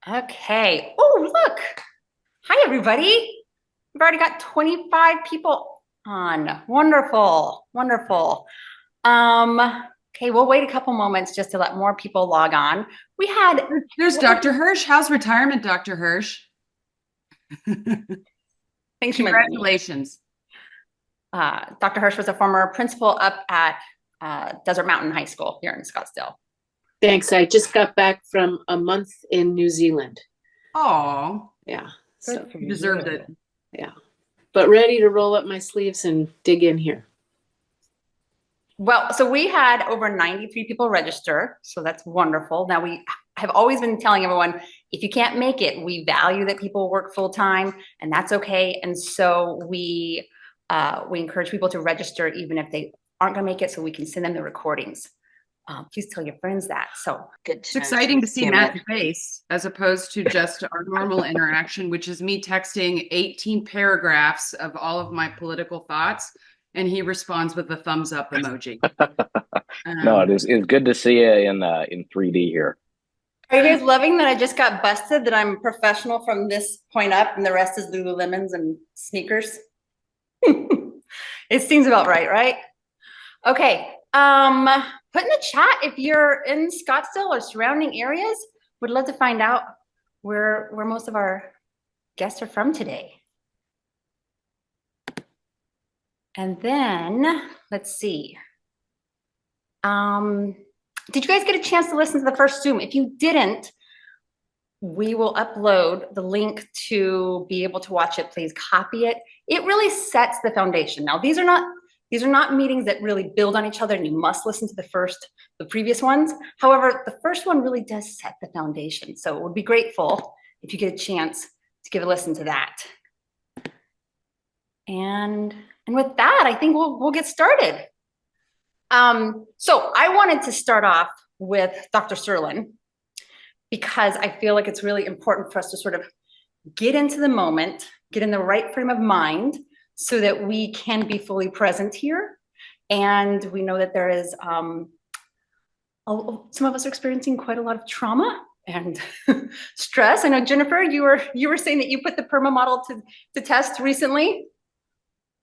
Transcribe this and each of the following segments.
Okay. Oh, look. Hi, everybody. We've already got 25 people on. Wonderful. Wonderful. Um, okay, we'll wait a couple moments just to let more people log on. We had There's Dr. Hirsch. How's retirement, Dr. Hirsch? thanks for mentioning me. Congratulations. Dr. Hirsch was a former principal up at Desert Mountain High School here in Scottsdale. Thanks. I just got back from a month in New Zealand. Oh, Yeah. Good So, for you deserved it. yeah. But ready to roll up my sleeves and dig in here. Well, so we had over 93 people register, so that's wonderful. Now we have always been telling everyone, if you can't make it, we value that people work full time, and that's okay. And so we encourage people to register even if they aren't going to make it, so we can send them the recordings. Please tell your friends that. So Good. It's exciting to see Matt's face as opposed to just our normal interaction, which is me texting 18 paragraphs of all of my political thoughts, and he responds with a thumbs up emoji. No, it's good to see you in 3D here. are you guys loving that I just got busted that I'm professional from this point up and the rest is Lululemons and sneakers? It seems about right, right? Okay. Put in the chat if you're in Scottsdale or surrounding areas. Would love to find out where most of our guests are from today. And then let's see. Did you guys get a chance to listen to the first Zoom? If you didn't, we will upload the link to be able to watch it. Please copy it. It really sets the foundation. Now, these are not meetings that really build on each other, and you must listen to the previous ones. However, the first one really does set the foundation. So we'd be grateful if you get a chance to give a listen to that. And with that, I think we'll get started. So I wanted to start off with Dr. Serlin, because I feel like it's really important for us to sort of get into the moment, get in the right frame of mind so that we can be fully present here. And we know that there is, some of us are experiencing quite a lot of trauma and stress. I know, Jennifer, you were saying that you put the PERMAH model to test recently.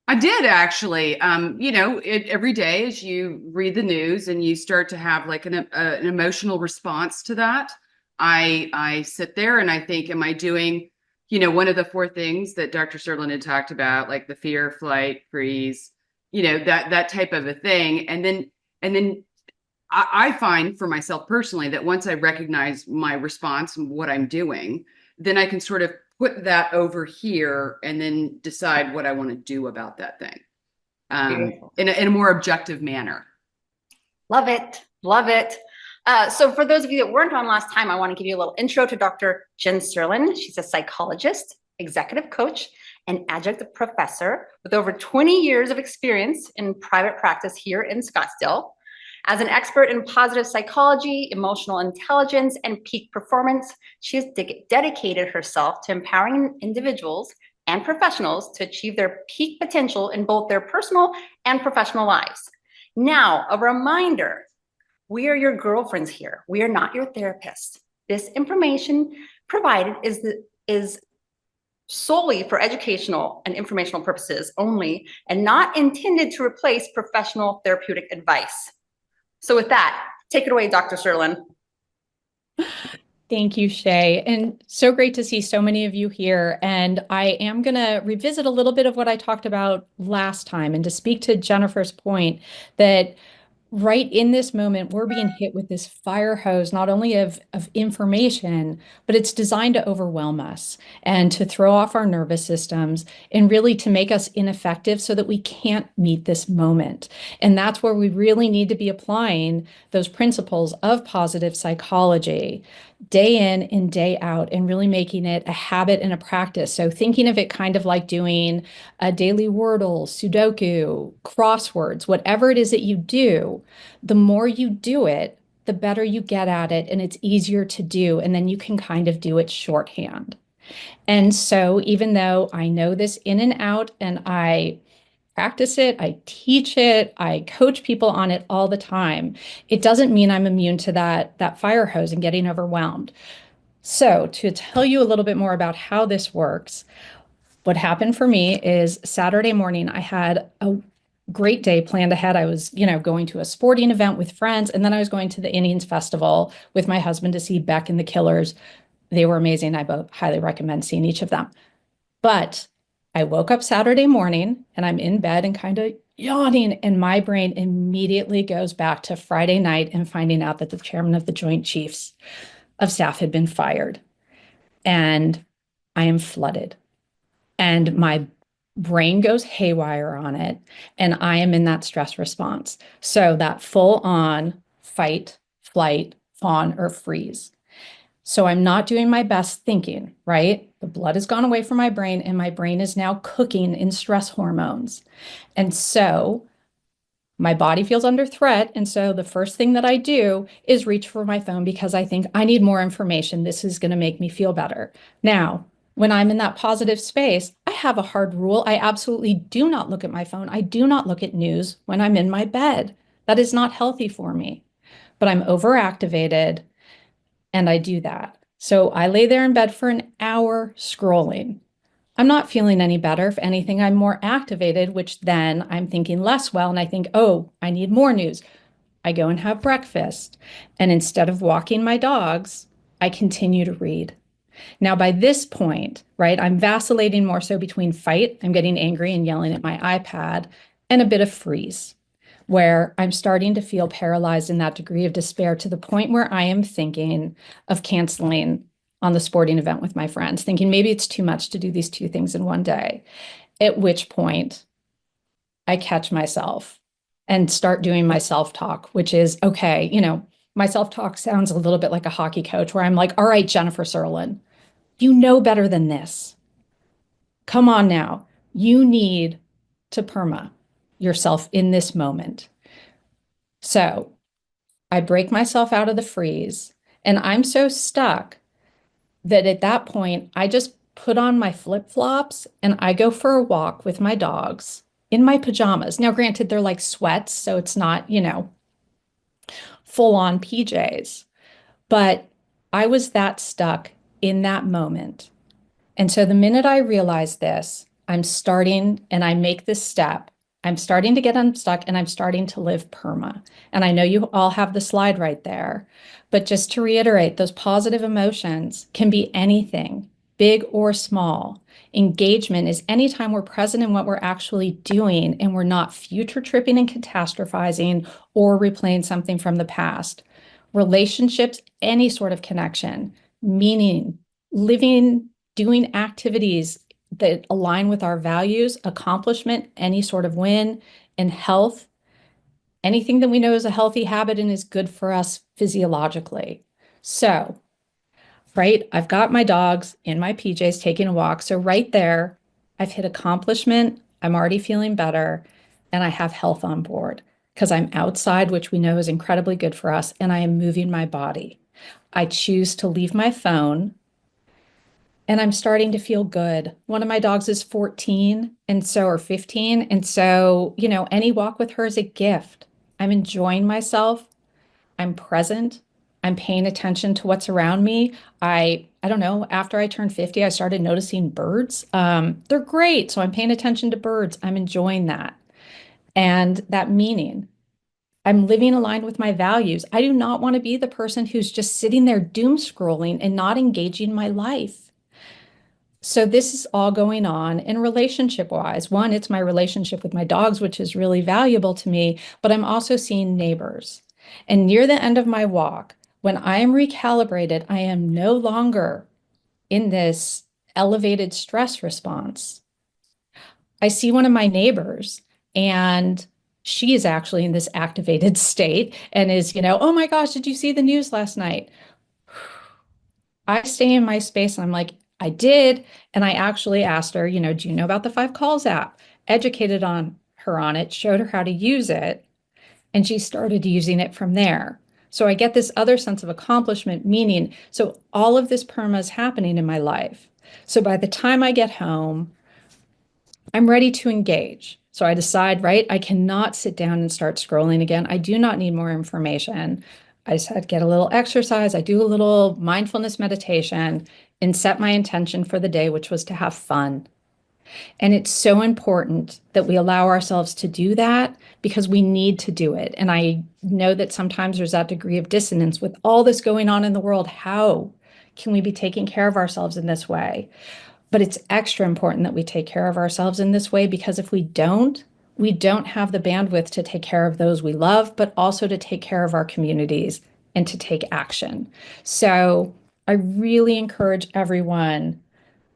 I did actually. Every day as you read the news and you start to have like an emotional response to that, I sit there and I think, am I doing, one of the four things that Dr. Serlin had talked about, like the fear, flight, freeze, that type of a thing. And then I find for myself personally that once I recognize my response and what I'm doing, then I can sort of put that over here and then decide what I want to do about that thing in a more objective manner. Love it. Love it. So for those of you that weren't on last time, I want to give you a little intro to Dr. Jen Serlin. She's a psychologist, executive coach, and adjunct professor with over 20 years of experience in private practice here in Scottsdale. As an expert in positive psychology, emotional intelligence, and peak performance, she has dedicated herself to empowering individuals and professionals to achieve their peak potential in both their personal and professional lives. Now, a reminder, we are your girlfriends here. We are not your therapists. This information provided is solely for educational and informational purposes only, and not intended to replace professional therapeutic advice. So with that, take it away, Dr. Serlin. Thank you, Shay. And so great to see so many of you here. And I am going to revisit a little bit of what I talked about last time and to speak to Jennifer's point that right in this moment, we're being hit with this fire hose, not only of information, but it's designed to overwhelm us and to throw off our nervous systems and really to make us ineffective so that we can't meet this moment. And that's where we really need to be applying those principles of positive psychology day in and day out and really making it a habit and a practice. So thinking of it kind of like doing a daily Wordle, Sudoku, crosswords, whatever it is that you do, the more you do it, the better you get at it and it's easier to do. And then you can kind of do it shorthand. And so even though I know this in and out and I practice it, I teach it, I coach people on it all the time, it doesn't mean I'm immune to that fire hose and getting overwhelmed. So to tell you a little bit more about how this works, what happened for me is Saturday morning, I had a great day planned ahead. I was, going to a sporting event with friends, and then I was going to the Indians Festival with my husband to see Beck and the Killers. They were amazing. I both highly recommend seeing each of them. But I woke up Saturday morning and I'm in bed and kind of yawning, and my brain immediately goes back to Friday night and finding out that the chairman of the Joint Chiefs of Staff had been fired. And I am flooded. And my brain goes haywire on it. And I am in that stress response. So that full on fight, flight, fawn, or freeze. So I'm not doing my best thinking, right? The blood has gone away from my brain and my brain is now cooking in stress hormones. And so my body feels under threat. And so the first thing that I do is reach for my phone because I think I need more information. This is going to make me feel better. Now, when I'm in that positive space, I have a hard rule. I absolutely do not look at my phone. I do not look at news when I'm in my bed. That is not healthy for me. But I'm overactivated and I do that. So I lay there in bed for an hour scrolling. I'm not feeling any better. If anything, I'm more activated, which then I'm thinking less well. And I think, oh, I need more news. I go and have breakfast. And instead of walking my dogs, I continue to read. Now, by this point, right, I'm vacillating more so between fight, I'm getting angry and yelling at my iPad, and a bit of freeze, where I'm starting to feel paralyzed in that degree of despair to the point where I am thinking of canceling on the sporting event with my friends, thinking maybe it's too much to do these two things in one day. At which point I catch myself and start doing my self-talk, which is, okay, my self-talk sounds a little bit like a hockey coach where I'm like, all right, Jennifer Serlin, you know better than this. Come on now. You need to PERMAH yourself in this moment. So I break myself out of the freeze and I'm so stuck that at that point, I just put on my flip-flops and I go for a walk with my dogs in my pajamas. Now, granted, they're like sweats, so it's not, full-on PJs, but I was that stuck in that moment. And so the minute I realize this, I'm starting and I make this step. I'm starting to get unstuck and I'm starting to live PERMAH. And I know you all have the slide right there, but just to reiterate, those positive emotions can be anything, big or small. Engagement is anytime we're present in what we're actually doing and we're not future tripping and catastrophizing or replaying something from the past. Relationships, any sort of connection, meaning, living, doing activities that align with our values, accomplishment, any sort of win, and health, anything that we know is a healthy habit and is good for us physiologically. So, right, I've got my dogs in my PJs taking a walk. So right there, I've hit accomplishment. I'm already feeling better and I have health on board because I'm outside, which we know is incredibly good for us, and I am moving my body. I choose to leave my phone and I'm starting to feel good. One of my dogs is 14 or 15. And so, any walk with her is a gift. I'm enjoying myself. I'm present. I'm paying attention to what's around me. I don't know, after I turned 50, I started noticing birds. They're great. So I'm paying attention to birds. I'm enjoying that. And that meaning, I'm living aligned with my values. I do not want to be the person who's just sitting there doom scrolling and not engaging my life. So this is all going on in relationship wise. One, it's my relationship with my dogs, which is really valuable to me, but I'm also seeing neighbors. And near the end of my walk, when I am recalibrated, I am no longer in this elevated stress response. I see one of my neighbors and she is actually in this activated state and is, oh my gosh, did you see the news last night? I stay in my space and I'm like, I did. And I actually asked her, do you know about the 5 Calls app? Educated her on it, showed her how to use it, and she started using it from there. So I get this other sense of accomplishment, meaning, so all of this PERMAH is happening in my life. So by the time I get home, I'm ready to engage. So I decide, right, I cannot sit down and start scrolling again. I do not need more information. I said, get a little exercise. I do a little mindfulness meditation and set my intention for the day, which was to have fun. And it's so important that we allow ourselves to do that because we need to do it. And I know that sometimes there's that degree of dissonance with all this going on in the world. How can we be taking care of ourselves in this way? But it's extra important that we take care of ourselves in this way because if we don't have the bandwidth to take care of those we love, but also to take care of our communities and to take action. So I really encourage everyone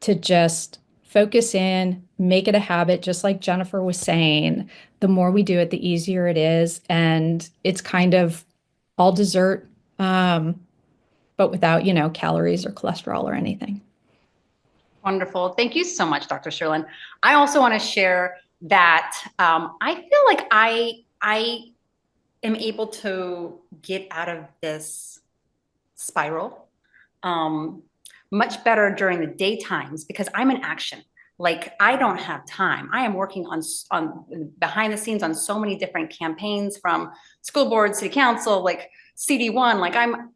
to just focus in, make it a habit, just like Jennifer was saying. The more we do it, the easier it is. And it's kind of all dessert, but without, calories or cholesterol or anything. Wonderful. Thank you so much, Dr. Serlin. I also want to share that I feel like I am able to get out of this spiral much better during the daytimes because I'm in action. Like I don't have time. I am working on behind the scenes on so many different campaigns from school board, city council, like CD1. Like I'm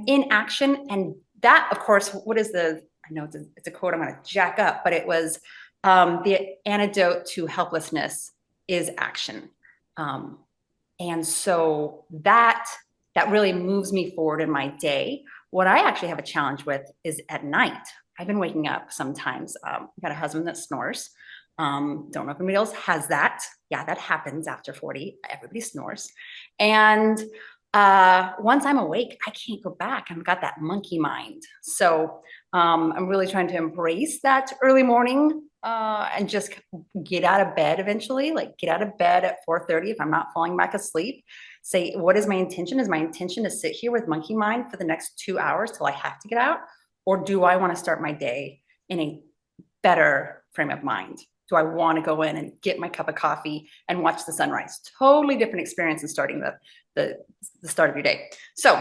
in action, and that, of course, I know it's a quote I'm going to jack up, but it was the antidote to helplessness is action. And so that really moves me forward in my day. What I actually have a challenge with is at night. I've been waking up sometimes. I've got a husband that snores. Don't know if anybody else has that. Yeah, that happens after 40. Everybody snores. And once I'm awake, I can't go back. I've got that monkey mind. So I'm really trying to embrace that early morning and just get out of bed eventually, like get out of bed at 4:30 if I'm not falling back asleep. Say, what is my intention? Is my intention to sit here with monkey mind for the next 2 hours till I have to get out? Or do I want to start my day in a better frame of mind? Do I want to go in and get my cup of coffee and watch the sunrise? Totally different experience than starting the start of your day. So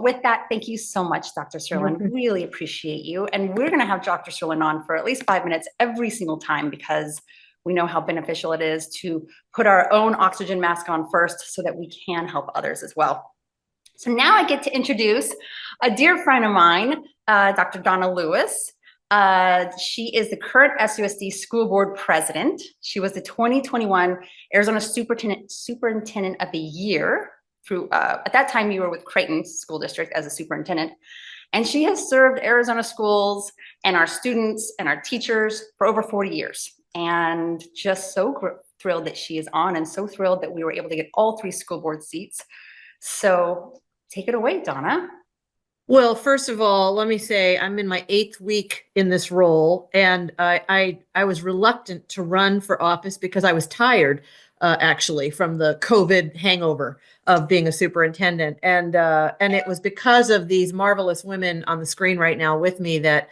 with that, thank you so much, Dr. Serlin. Really appreciate you. And we're going to have Dr. Serlin on for at least 5 minutes every single time because we know how beneficial it is to put our own oxygen mask on first so that we can help others as well. So now I get to introduce a dear friend of mine, Dr. Donna Lewis. She is the current SUSD School Board President. She was the 2021 Arizona Superintendent of the Year through, at that time you were with Creighton School District as a superintendent. And she has served Arizona schools and our students and our teachers for over 40 years. And just so thrilled that she is on and so thrilled that we were able to get all 3 school board seats. So take it away, Donna. Well, first of all, let me say I'm in my 8th week in this role, and I was reluctant to run for office because I was tired, actually, from the COVID hangover of being a superintendent, and it was because of these marvelous women on the screen right now with me that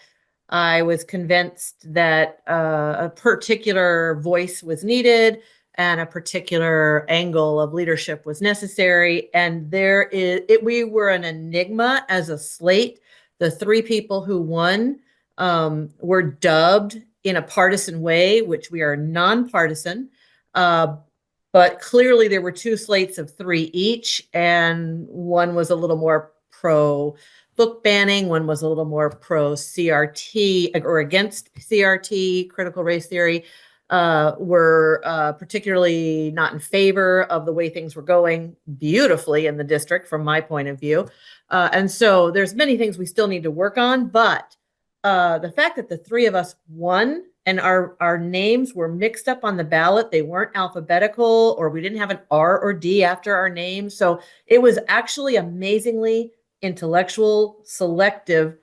I was convinced that a particular voice was needed and a particular angle of leadership was necessary. And we were an enigma as a slate. The 3 people who won were dubbed in a partisan way, which we are nonpartisan. But clearly there were 2 slates of 3 each, and one was a little more pro book banning, one was a little more pro CRT or against CRT, critical race theory. Were particularly not in favor of the way things were going beautifully in the district from my point of view. And so there's many things we still need to work on, but the fact that the 3 of us won and our names were mixed up on the ballot, they weren't alphabetical, or we didn't have an R or D after our name. So it was actually amazingly intellectual, selective,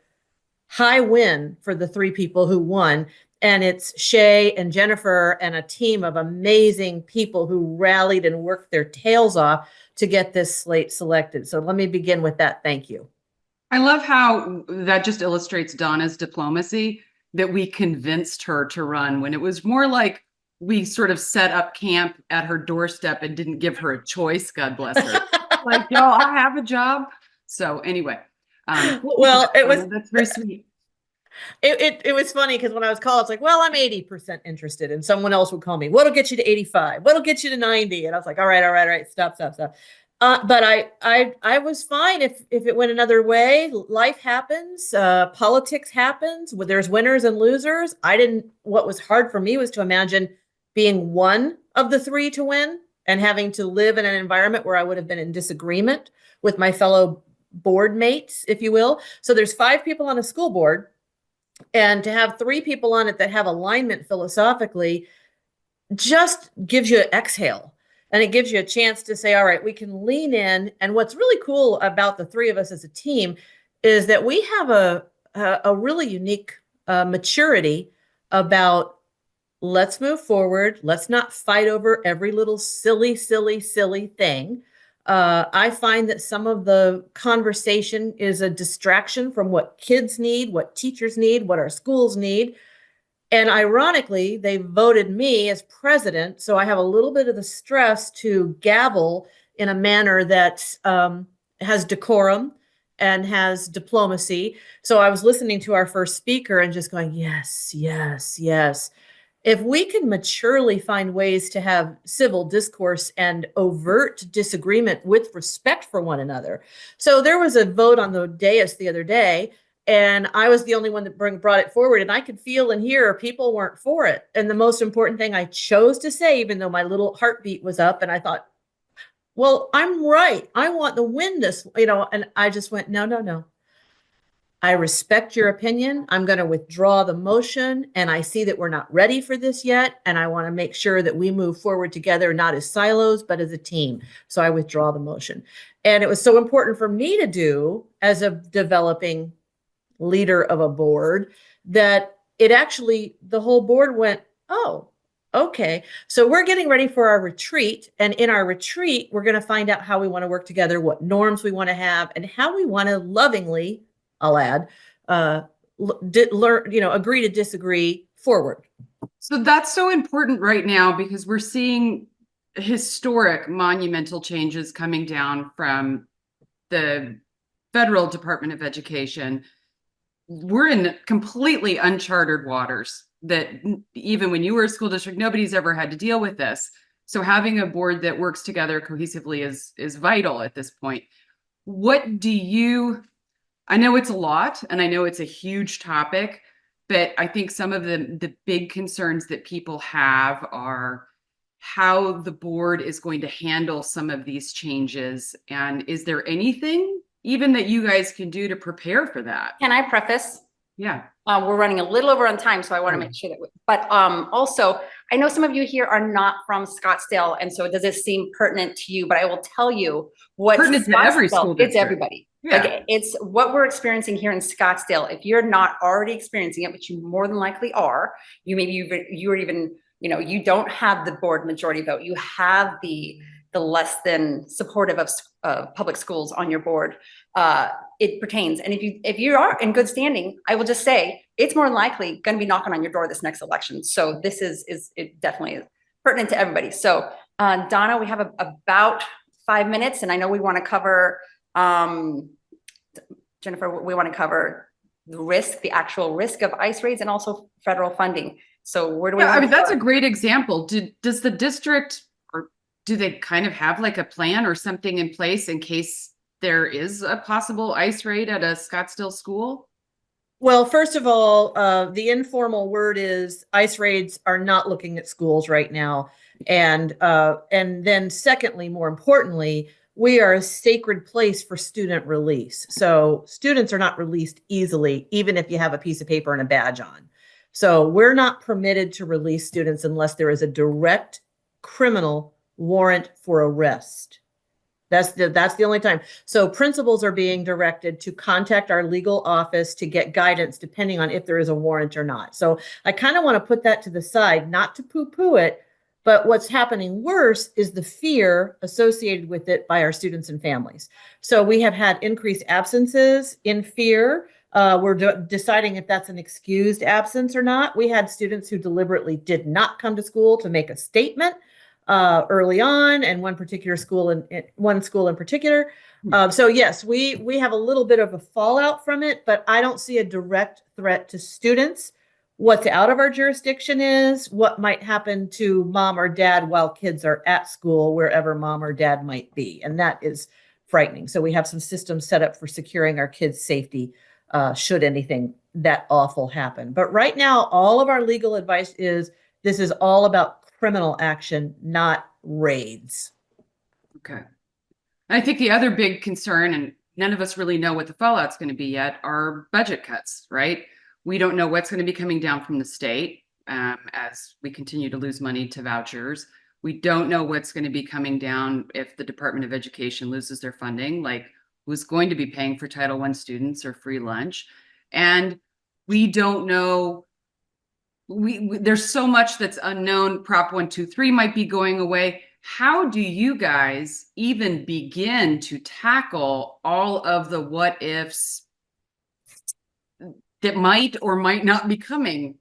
high win for the 3 people who won. And it's Shay and Jennifer and a team of amazing people who rallied and worked their tails off to get this slate selected. So let me begin with that. Thank you. I love how that just illustrates Donna's diplomacy, that we convinced her to run when it was more like we sort of set up camp at her doorstep and didn't give her a choice. God bless her. Like, yo, I have a job. So anyway, well, that's very sweet. It was funny because when I was called, it's like, well, I'm 80% interested. And someone else would call me, what'll get you to 85? What'll get you to 90? And I was like, all right, stop. But I was fine if it went another way. Life happens, politics happens. There's winners and losers. What was hard for me was to imagine being one of the three to win and having to live in an environment where I would have been in disagreement with my fellow board mates, if you will. So there's 5 people on a school board, and to have 3 people on it that have alignment philosophically just gives you an exhale. And it gives you a chance to say, all right, we can lean in. And what's really cool about the 3 of us as a team is that we have a really unique maturity about let's move forward. Let's not fight over every little silly thing. I find that some of the conversation is a distraction from what kids need, what teachers need, what our schools need. And ironically, they voted me as president. So I have a little bit of the stress to gavel in a manner that has decorum and has diplomacy. So I was listening to our first speaker and just going, yes, yes, yes. If we can maturely find ways to have civil discourse and overt disagreement with respect for one another. So there was a vote on the dais the other day, and I was the only one that brought it forward, and I could feel and hear people weren't for it. And the most important thing I chose to say, even though my little heartbeat was up, and I thought, well, I'm right. I want to win this, and I just went, no. I respect your opinion. I'm going to withdraw the motion, and I see that we're not ready for this yet. And I want to make sure that we move forward together, not as silos, but as a team. So I withdraw the motion. And it was so important for me to do as a developing leader of a board that the whole board went, oh, okay. So we're getting ready for our retreat. And in our retreat, we're going to find out how we want to work together, what norms we want to have, and how we want to lovingly, I'll add, agree to disagree forward. So that's so important right now because we're seeing historic monumental changes coming down from the federal Department of Education. We're in completely uncharted waters that even when you were a school district, nobody's ever had to deal with this. So having a board that works together cohesively is vital at this point. I know it's a lot, and I know it's a huge topic, but I think some of the big concerns that people have are how the board is going to handle some of these changes. And is there anything even that you guys can do to prepare for that? Can I preface? Yeah. We're running a little over on time, so I want to make sure but also, I know some of you here are not from Scottsdale, and so does this seem pertinent to you? But I will tell you what pertinent to every school district. It's everybody. Yeah. Like, it's what we're experiencing here in Scottsdale. If you're not already experiencing it, which you more than likely are, you don't have the board majority vote. You have the less than supportive of public schools on your board. It pertains. And if you are in good standing, I will just say it's more than likely going to be knocking on your door this next election. So this it definitely is pertinent to everybody. So Donna, we have about 5 minutes, and I know we want to cover, Jennifer, we want to cover the actual risk of ICE raids and also federal funding. So where do we? Yeah, that's a great example. Does the district, or do they kind of have like a plan or something in place in case there is a possible ICE raid at a Scottsdale school? Well, first of all, the informal word is ICE raids are not looking at schools right now. And then secondly, more importantly, we are a sacred place for student release. So students are not released easily, even if you have a piece of paper and a badge on. So we're not permitted to release students unless there is a direct criminal warrant for arrest. That's the only time. So principals are being directed to contact our legal office to get guidance depending on if there is a warrant or not. So I kind of want to put that to the side, not to poo-poo it, but what's happening worse is the fear associated with it by our students and families. So we have had increased absences in fear. We're deciding if that's an excused absence or not. We had students who deliberately did not come to school to make a statement early on, and one school in particular. So yes, we have a little bit of a fallout from it, but I don't see a direct threat to students what's out of our jurisdiction is, what might happen to mom or dad while kids are at school, wherever mom or dad might be. And that is frightening. So we have some systems set up for securing our kids' safety should anything that awful happen. But right now, all of our legal advice is this is all about criminal action, not raids. Okay. I think the other big concern, and none of us really know what the fallout's going to be yet, are budget cuts, right? We don't know what's going to be coming down from the state as we continue to lose money to vouchers. We don't know what's going to be coming down if the Department of Education loses their funding, like who's going to be paying for Title I students or free lunch. And we don't know, there's so much that's unknown. Prop 123 might be going away. How do you guys even begin to tackle all of the what ifs that might or might not be coming?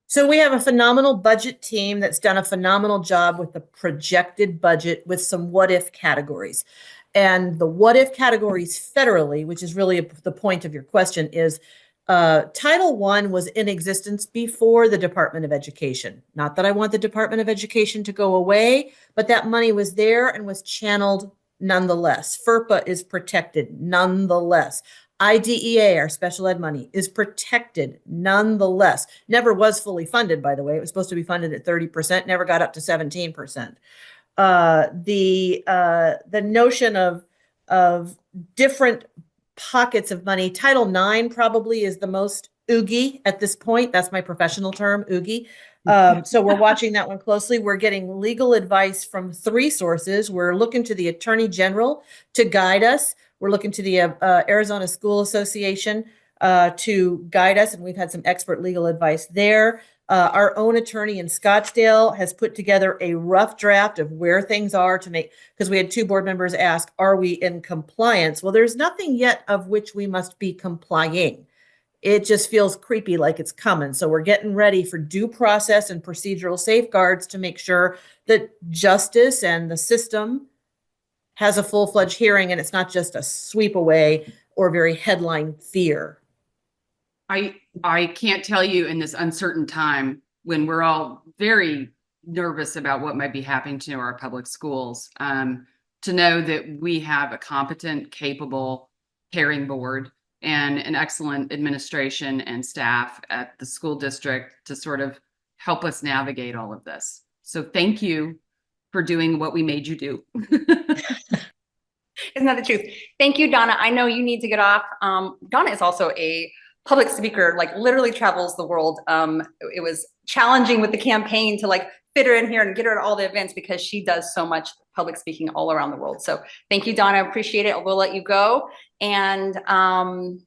So we have a phenomenal budget team that's done a phenomenal job with the projected budget with some what if categories. And the what if categories federally, which is really the point of your question, is Title I was in existence before the Department of Education. Not that I want the Department of Education to go away, but that money was there and was channeled nonetheless. FERPA is protected nonetheless. IDEA, our special ed money, is protected nonetheless. Never was fully funded, by the way. It was supposed to be funded at 30%, never got up to 17%. The notion of different pockets of money. Title IX probably is the most oogie at this point. That's my professional term, oogie. So we're watching that one closely. We're getting legal advice from 3 sources. We're looking to the Attorney General to guide us. We're looking to the Arizona School Association to guide us, and we've had some expert legal advice there. Our own attorney in Scottsdale has put together a rough draft of where things are to make, because we had 2 board members ask, are we in compliance? Well, there's nothing yet of which we must be complying. It just feels creepy like it's coming. So we're getting ready for due process and procedural safeguards to make sure that justice and the system has a full-fledged hearing and it's not just a sweep away or very headline fear. I can't tell you in this uncertain time when we're all very nervous about what might be happening to our public schools, to know that we have a competent, capable caring board and an excellent administration and staff at the school district to sort of help us navigate all of this. So thank you for doing what we made you do. Isn't that the truth? Thank you, Donna. I know you need to get off. Donna is also a public speaker, like literally travels the world. It was challenging with the campaign to like fit her in here and get her at all the events because she does so much public speaking all around the world. So thank you, Donna. Appreciate it. We'll let you go. And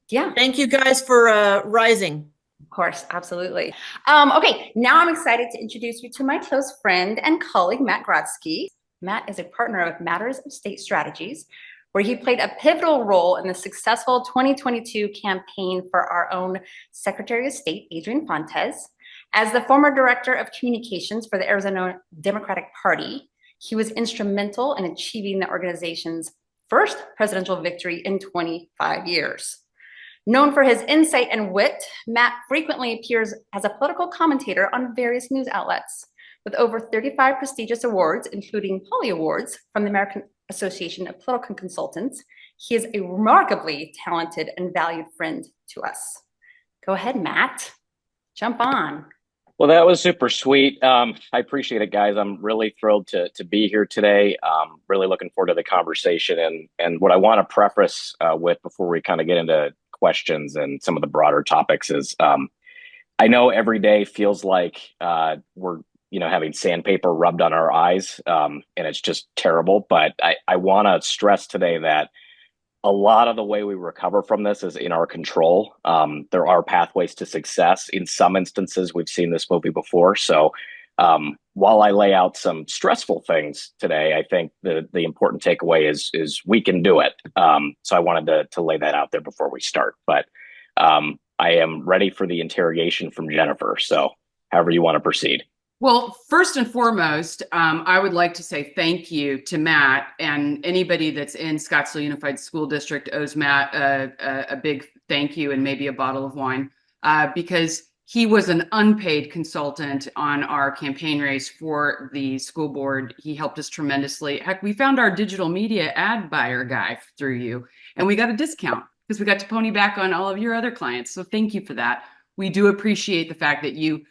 yeah. Thank you guys for rising. Of course, absolutely. Okay, now I'm excited to introduce you to my close friend and colleague, Matt Grodsky. Matt is a partner of Matters of State Strategies, where he played a pivotal role in the successful 2022 campaign for our own Secretary of State, Adrian Fontes. As the former Director of Communications for the Arizona Democratic Party, he was instrumental in achieving the organization's first presidential victory in 25 years. Known for his insight and wit, Matt frequently appears as a political commentator on various news outlets. With over 35 prestigious awards, including Polly Awards from the American Association of Political Consultants, he is a remarkably talented and valued friend to us. Go ahead, Matt. Jump on. Well, that was super sweet. I appreciate it, guys. I'm really thrilled to be here today. Really looking forward to the conversation. And what I want to preface with before we kind of get into questions and some of the broader topics is I know every day feels like we're having sandpaper rubbed on our eyes, and it's just terrible. But I want to stress today that a lot of the way we recover from this is in our control. There are pathways to success. In some instances, we've seen this movie before. So while I lay out some stressful things today, I think the important takeaway is we can do it. So I wanted to lay that out there before we start. But I am ready for the interrogation from Jennifer. So however you want to proceed. Well, first and foremost, I would like to say thank you to Matt, and anybody that's in Scottsdale Unified School District owes Matt a big thank you and maybe a bottle of wine. because he was an unpaid consultant on our campaign race for the school board. He helped us tremendously. Heck, we found our digital media ad buyer guy through you, and we got a discount because we got to pony back on all of your other clients. So thank you for that. We do appreciate the fact that you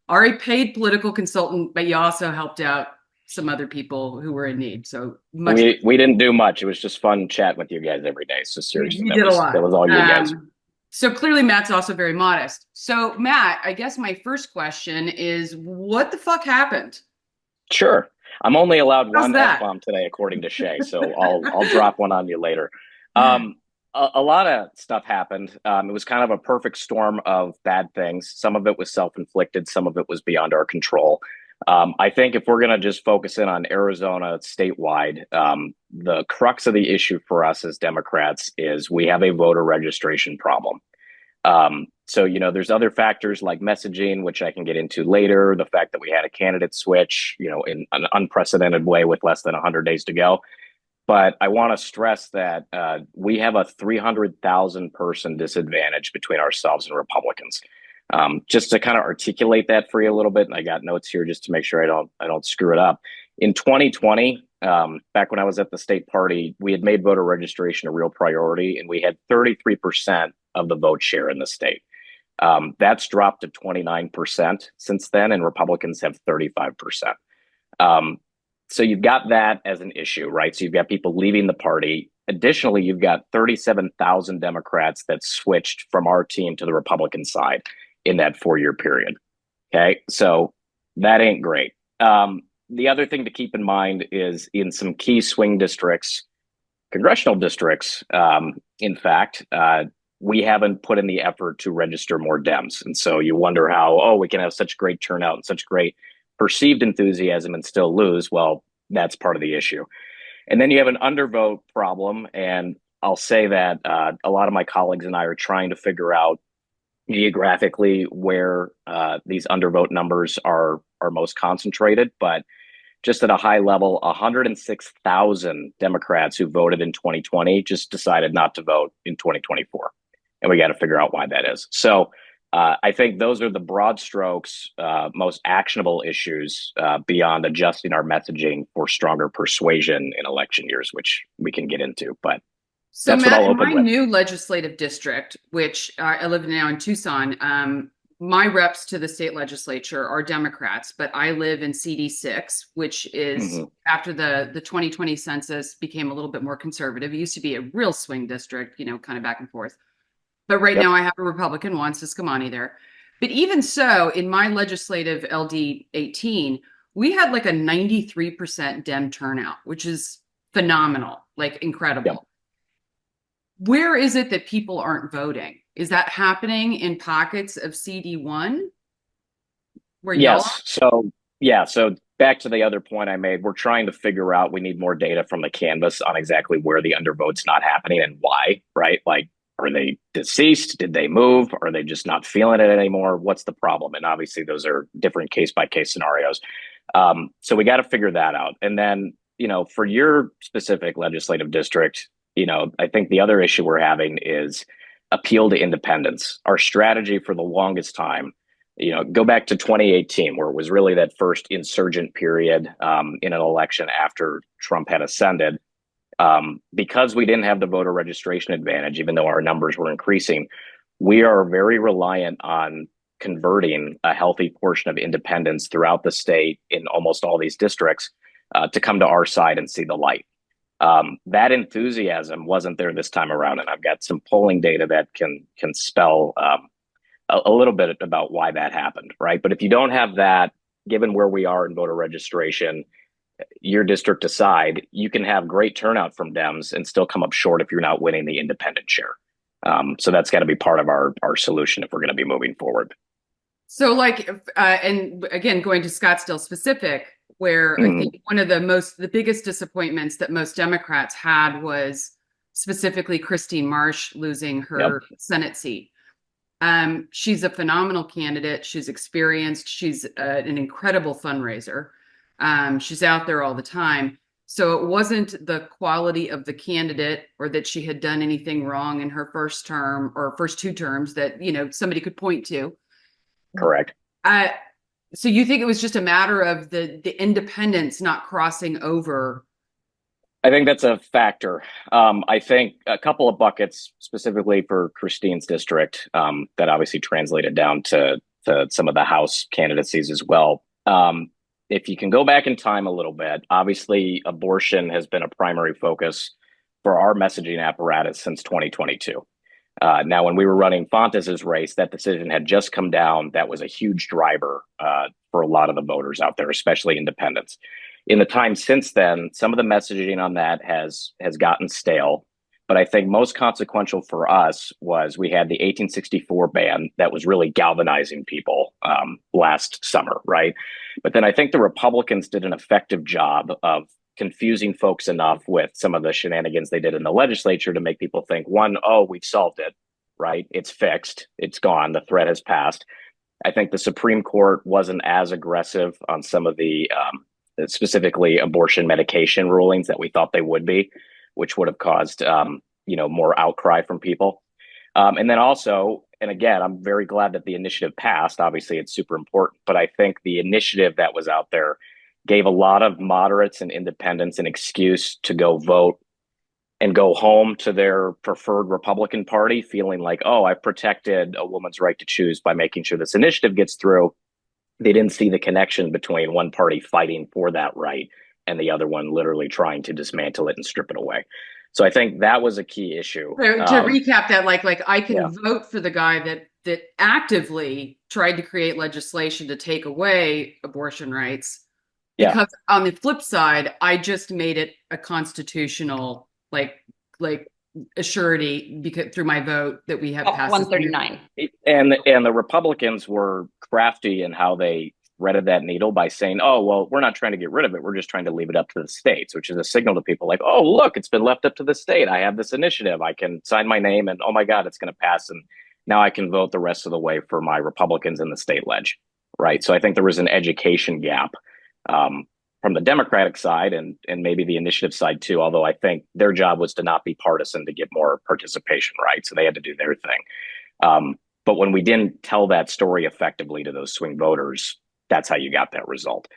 are a paid political consultant, but you also helped out some other people who were in need. So we didn't do much. It was just fun chatting with you guys every day. So seriously, you did a lot. That was all you guys. So clearly Matt's also very modest. So Matt, I guess my first question is, what the fuck happened? Sure. I'm only allowed How's one that? F-bomb today, according to Shay. So I'll drop one on you later. A lot of stuff happened. It was kind of a perfect storm of bad things. Some of it was self-inflicted. Some of it was beyond our control. I think if we're going to just focus in on Arizona statewide, the crux of the issue for us as Democrats is we have a voter registration problem. So, there's other factors like messaging, which I can get into later, the fact that we had a candidate switch, in an unprecedented way with less than 100 days to go. But I want to stress that we have a 300,000 person disadvantage between ourselves and Republicans. Just to kind of articulate that for you a little bit, and I got notes here just to make sure I don't screw it up. In 2020, back when I was at the state party, we had made voter registration a real priority, and we had 33% of the vote share in the state. That's dropped to 29% since then, and Republicans have 35%. So you've got that as an issue, right? So you've got people leaving the party. Additionally, you've got 37,000 Democrats that switched from our team to the Republican side in that 4-year period. Okay, so that ain't great. The other thing to keep in mind is in some key swing districts, congressional districts, in fact, we haven't put in the effort to register more Dems. And so you wonder how, we can have such great turnout and such great perceived enthusiasm and still lose. Well, that's part of the issue. And then you have an undervote problem. And I'll say that a lot of my colleagues and I are trying to figure out geographically where these undervote numbers are most concentrated. But just at a high level, 106,000 Democrats who voted in 2020 just decided not to vote in 2024. And we got to figure out why that is. So I think those are the broad strokes, most actionable issues beyond adjusting our messaging for stronger persuasion in election years, which we can get into. But so that's Matt, what I'll in open my with. new legislative district, which I live now in Tucson, my reps to the state legislature are Democrats, but I live in CD6, which is after the 2020 census became a little bit more conservative. It used to be a real swing district, kind of back and forth. But right now I have a Republican, Juan Ciscomani there. But even so, in my legislative LD 18, we had like a 93% Dem turnout, which is phenomenal, like incredible. Yep. Where is it that people aren't voting? Is that happening in pockets of CD1? Yes. So back to the other point I made, we're trying to figure out, we need more data from the canvas on exactly where the undervote's not happening and why, right? Like, are they deceased? Did they move? Are they just not feeling it anymore? What's the problem? And obviously those are different case by case scenarios. So we got to figure that out. And then, for your specific legislative district, I think the other issue we're having is appeal to independents. Our strategy for the longest time, go back to 2018, where it was really that first insurgent period in an election after Trump had ascended. Because we didn't have the voter registration advantage, even though our numbers were increasing, we are very reliant on converting a healthy portion of independents throughout the state in almost all these districts to come to our side and see the light. That enthusiasm wasn't there this time around, and I've got some polling data that can spell a little bit about why that happened, right? But if you don't have that, given where we are in voter registration, your district aside, you can have great turnout from Dems and still come up short if you're not winning the independent share. So that's got to be part of our solution if we're going to be moving forward. So and again, going to Scottsdale specific, where I think one of the biggest disappointments that most Democrats had was specifically Christine Marsh losing her Senate seat. She's a phenomenal candidate. She's experienced. She's an incredible fundraiser. She's out there all the time. So it wasn't the quality of the candidate or that she had done anything wrong in her first term or first two terms that, you know, somebody could point to. Correct. So you think it was just a matter of the independents not crossing over? I think that's a factor. I think a couple of buckets specifically for Christine's district that obviously translated down to some of the House candidacies as well. If you can go back in time a little bit, obviously abortion has been a primary focus for our messaging apparatus since 2022. Now, when we were running Fontes's race, that decision had just come down. That was a huge driver for a lot of the voters out there, especially independents. In the time since then, some of the messaging on that has gotten stale. But I think most consequential for us was we had the 1864 ban that was really galvanizing people last summer, right? But then I think the Republicans did an effective job of confusing folks enough with some of the shenanigans they did in the legislature to make people think, one, oh, we've solved it, right? It's fixed. It's gone. The threat has passed. I think the Supreme Court wasn't as aggressive on some of the specifically abortion medication rulings that we thought they would be, which would have caused, more outcry from people. And then also, and again, I'm very glad that the initiative passed. Obviously, it's super important, but I think the initiative that was out there gave a lot of moderates and independents an excuse to go vote and go home to their preferred Republican Party feeling like, oh, I protected a woman's right to choose by making sure this initiative gets through. They didn't see the connection between one party fighting for that right and the other one literally trying to dismantle it and strip it away. So I think that was a key issue. To recap that, like I can vote for the guy that actively tried to create legislation to take away abortion rights. Because on the flip side, I just made it a constitutional, like a surety because through my vote that we have passed 139. And the Republicans were crafty in how they threaded that needle by saying, oh, well, we're not trying to get rid of it. We're just trying to leave it up to the states, which is a signal to people like, oh, look, it's been left up to the state. I have this initiative. I can sign my name and, oh, my God, it's going to pass. And now I can vote the rest of the way for my Republicans in the state ledge. Right. So I think there was an education gap from the Democratic side and maybe the initiative side, too, although I think their job was to not be partisan, to get more participation, right? So they had to do their thing. But when we didn't tell that story effectively to those swing voters, that's how you got that result.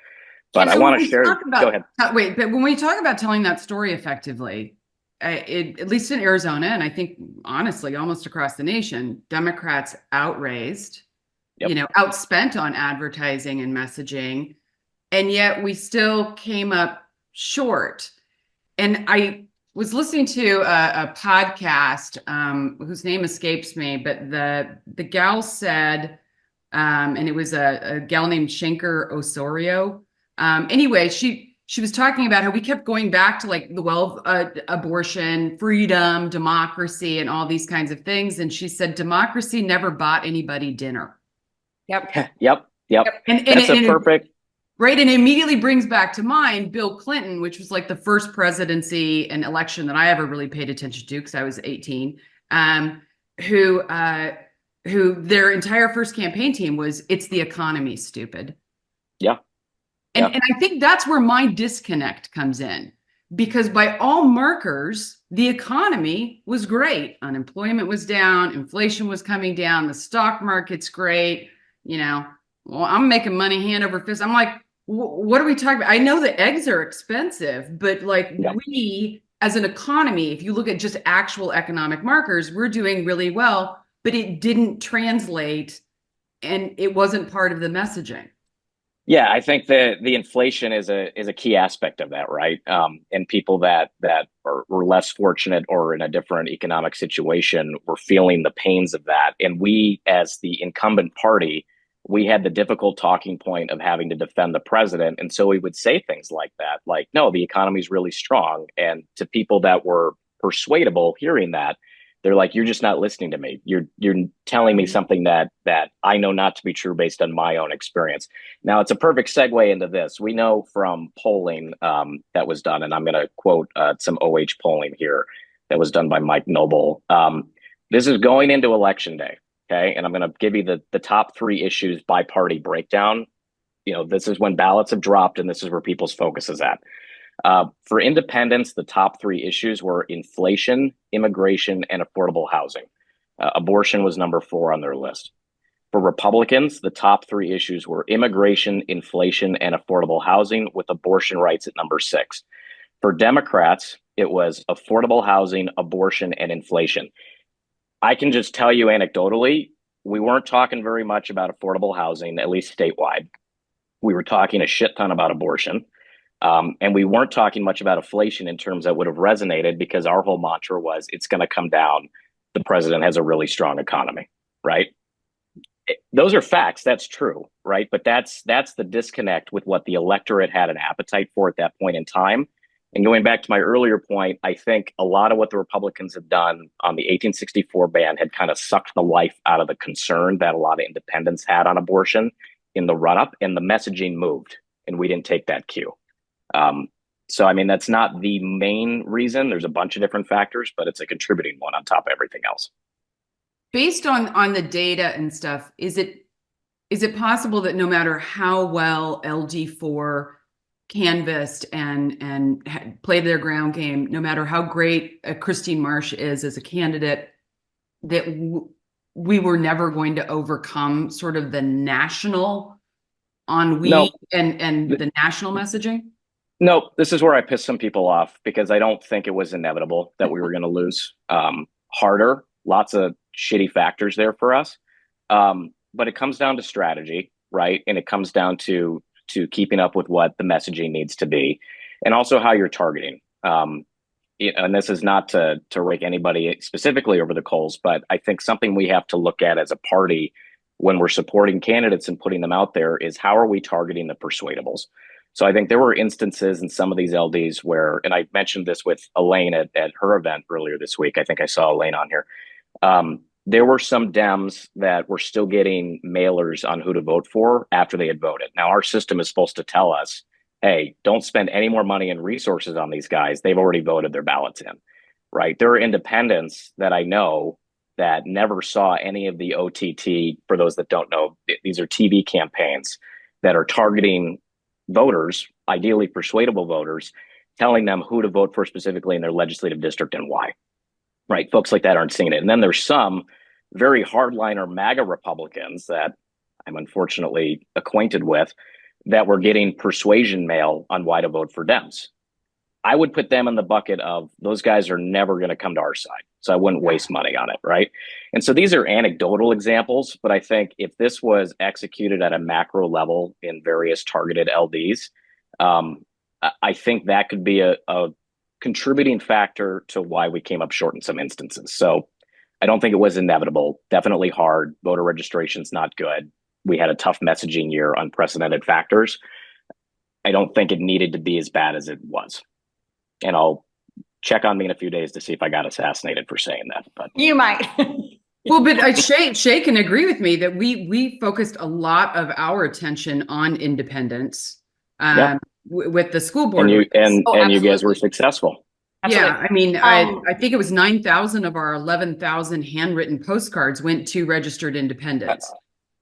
But I want to share. Go ahead. But when we talk about telling that story effectively, at least in Arizona, and I think, honestly, almost across the nation, Democrats outraised, outspent on advertising and messaging. And yet we still came up short. And I was listening to a podcast whose name escapes me, but the gal said, and it was a gal named Shanker Osorio. Anyway, she was talking about how we kept going back to like abortion, freedom, democracy, and all these kinds of things. And she said, democracy never bought anybody dinner. Yep. And that's perfect. Right. And it immediately brings back to mind Bill Clinton, which was like the first presidency and election that I ever really paid attention to because I was 18, who their entire first campaign team was, it's the economy, stupid. Yeah. And I think that's where my disconnect comes in, because by all markers, the economy was great. Unemployment was down. Inflation was coming down. The stock market's great. Well, I'm making money hand over fist. I'm like, what are we talking about? I know the eggs are expensive, but we as an economy, if you look at just actual economic markers, we're doing really well, but it didn't translate and it wasn't part of the messaging. Yeah, I think the inflation is a key aspect of that, right? And people that were less fortunate or in a different economic situation were feeling the pains of that. And we, as the incumbent party, we had the difficult talking point of having to defend the president. And so we would say things like that, like, no, the economy is really strong. And to people that were persuadable hearing that, they're like, you're just not listening to me. You're telling me something that I know not to be true based on my own experience. Now, it's a perfect segue into this. We know from polling that was done, and I'm going to quote some OH polling here that was done by Mike Noble. This is going into Election Day. Okay. And I'm going to give you the top three issues by party breakdown. This is when ballots have dropped and this is where people's focus is at. For independents, the top three issues were inflation, immigration, and affordable housing. Abortion was number 4 on their list. For Republicans, the top three issues were immigration, inflation, and affordable housing, with abortion rights at number 6. For Democrats, it was affordable housing, abortion, and inflation. I can just tell you anecdotally, we weren't talking very much about affordable housing, at least statewide. We were talking a shit ton about abortion. And we weren't talking much about inflation in terms that would have resonated, because our whole mantra was it's going to come down. The president has a really strong economy, right? Those are facts. That's true, right? But that's the disconnect with what the electorate had an appetite for at that point in time. And going back to my earlier point, I think a lot of what the Republicans have done on the 1864 ban had kind of sucked the life out of the concern that a lot of independents had on abortion in the run-up, and the messaging moved, and we didn't take that cue. So, I mean, that's not the main reason. There's a bunch of different factors, but it's a contributing one on top of everything else. Based on the data and stuff, is it possible that no matter how well LD4 canvassed and played their ground game, no matter how great Christine Marsh is as a candidate, that we were never going to overcome sort of the national ennui and the national messaging? No, this is where I pissed some people off, because I don't think it was inevitable that we were going to lose. Harder, lots of shitty factors there for us. But it comes down to strategy, right? And it comes down to keeping up with what the messaging needs to be, and also how you're targeting. And this is not to rake anybody specifically over the coals, but I think something we have to look at as a party when we're supporting candidates and putting them out there is, how are we targeting the persuadables? So I think there were instances in some of these LDs where, and I mentioned this with Elaine at her event earlier this week. I think I saw Elaine on here. There were some Dems that were still getting mailers on who to vote for after they had voted. Now, our system is supposed to tell us, hey, don't spend any more money and resources on these guys. They've already voted their ballots in, right? There are independents that I know that never saw any of the OTT. For those that don't know, these are TV campaigns that are targeting voters, ideally persuadable voters, telling them who to vote for specifically in their legislative district and why, right? Folks like that aren't seeing it. And then there's some very hardliner MAGA Republicans that I'm unfortunately acquainted with that were getting persuasion mail on why to vote for Dems. I would put them in the bucket of, those guys are never going to come to our side. So I wouldn't waste money on it, right? And so these are anecdotal examples, but I think if this was executed at a macro level in various targeted LDs, I think that could be a contributing factor to why we came up short in some instances. So I don't think it was inevitable. Definitely hard. Voter registration's not good. We had a tough messaging year, unprecedented factors. I don't think it needed to be as bad as it was. And I'll check on me in a few days to see if I got assassinated for saying that. But You might. Well, but Shay can agree with me that we focused a lot of our attention on independence with the school board. And you guys were successful. Absolutely. Yeah, I mean, I think it was 9,000 of our 11,000 handwritten postcards went to registered independents.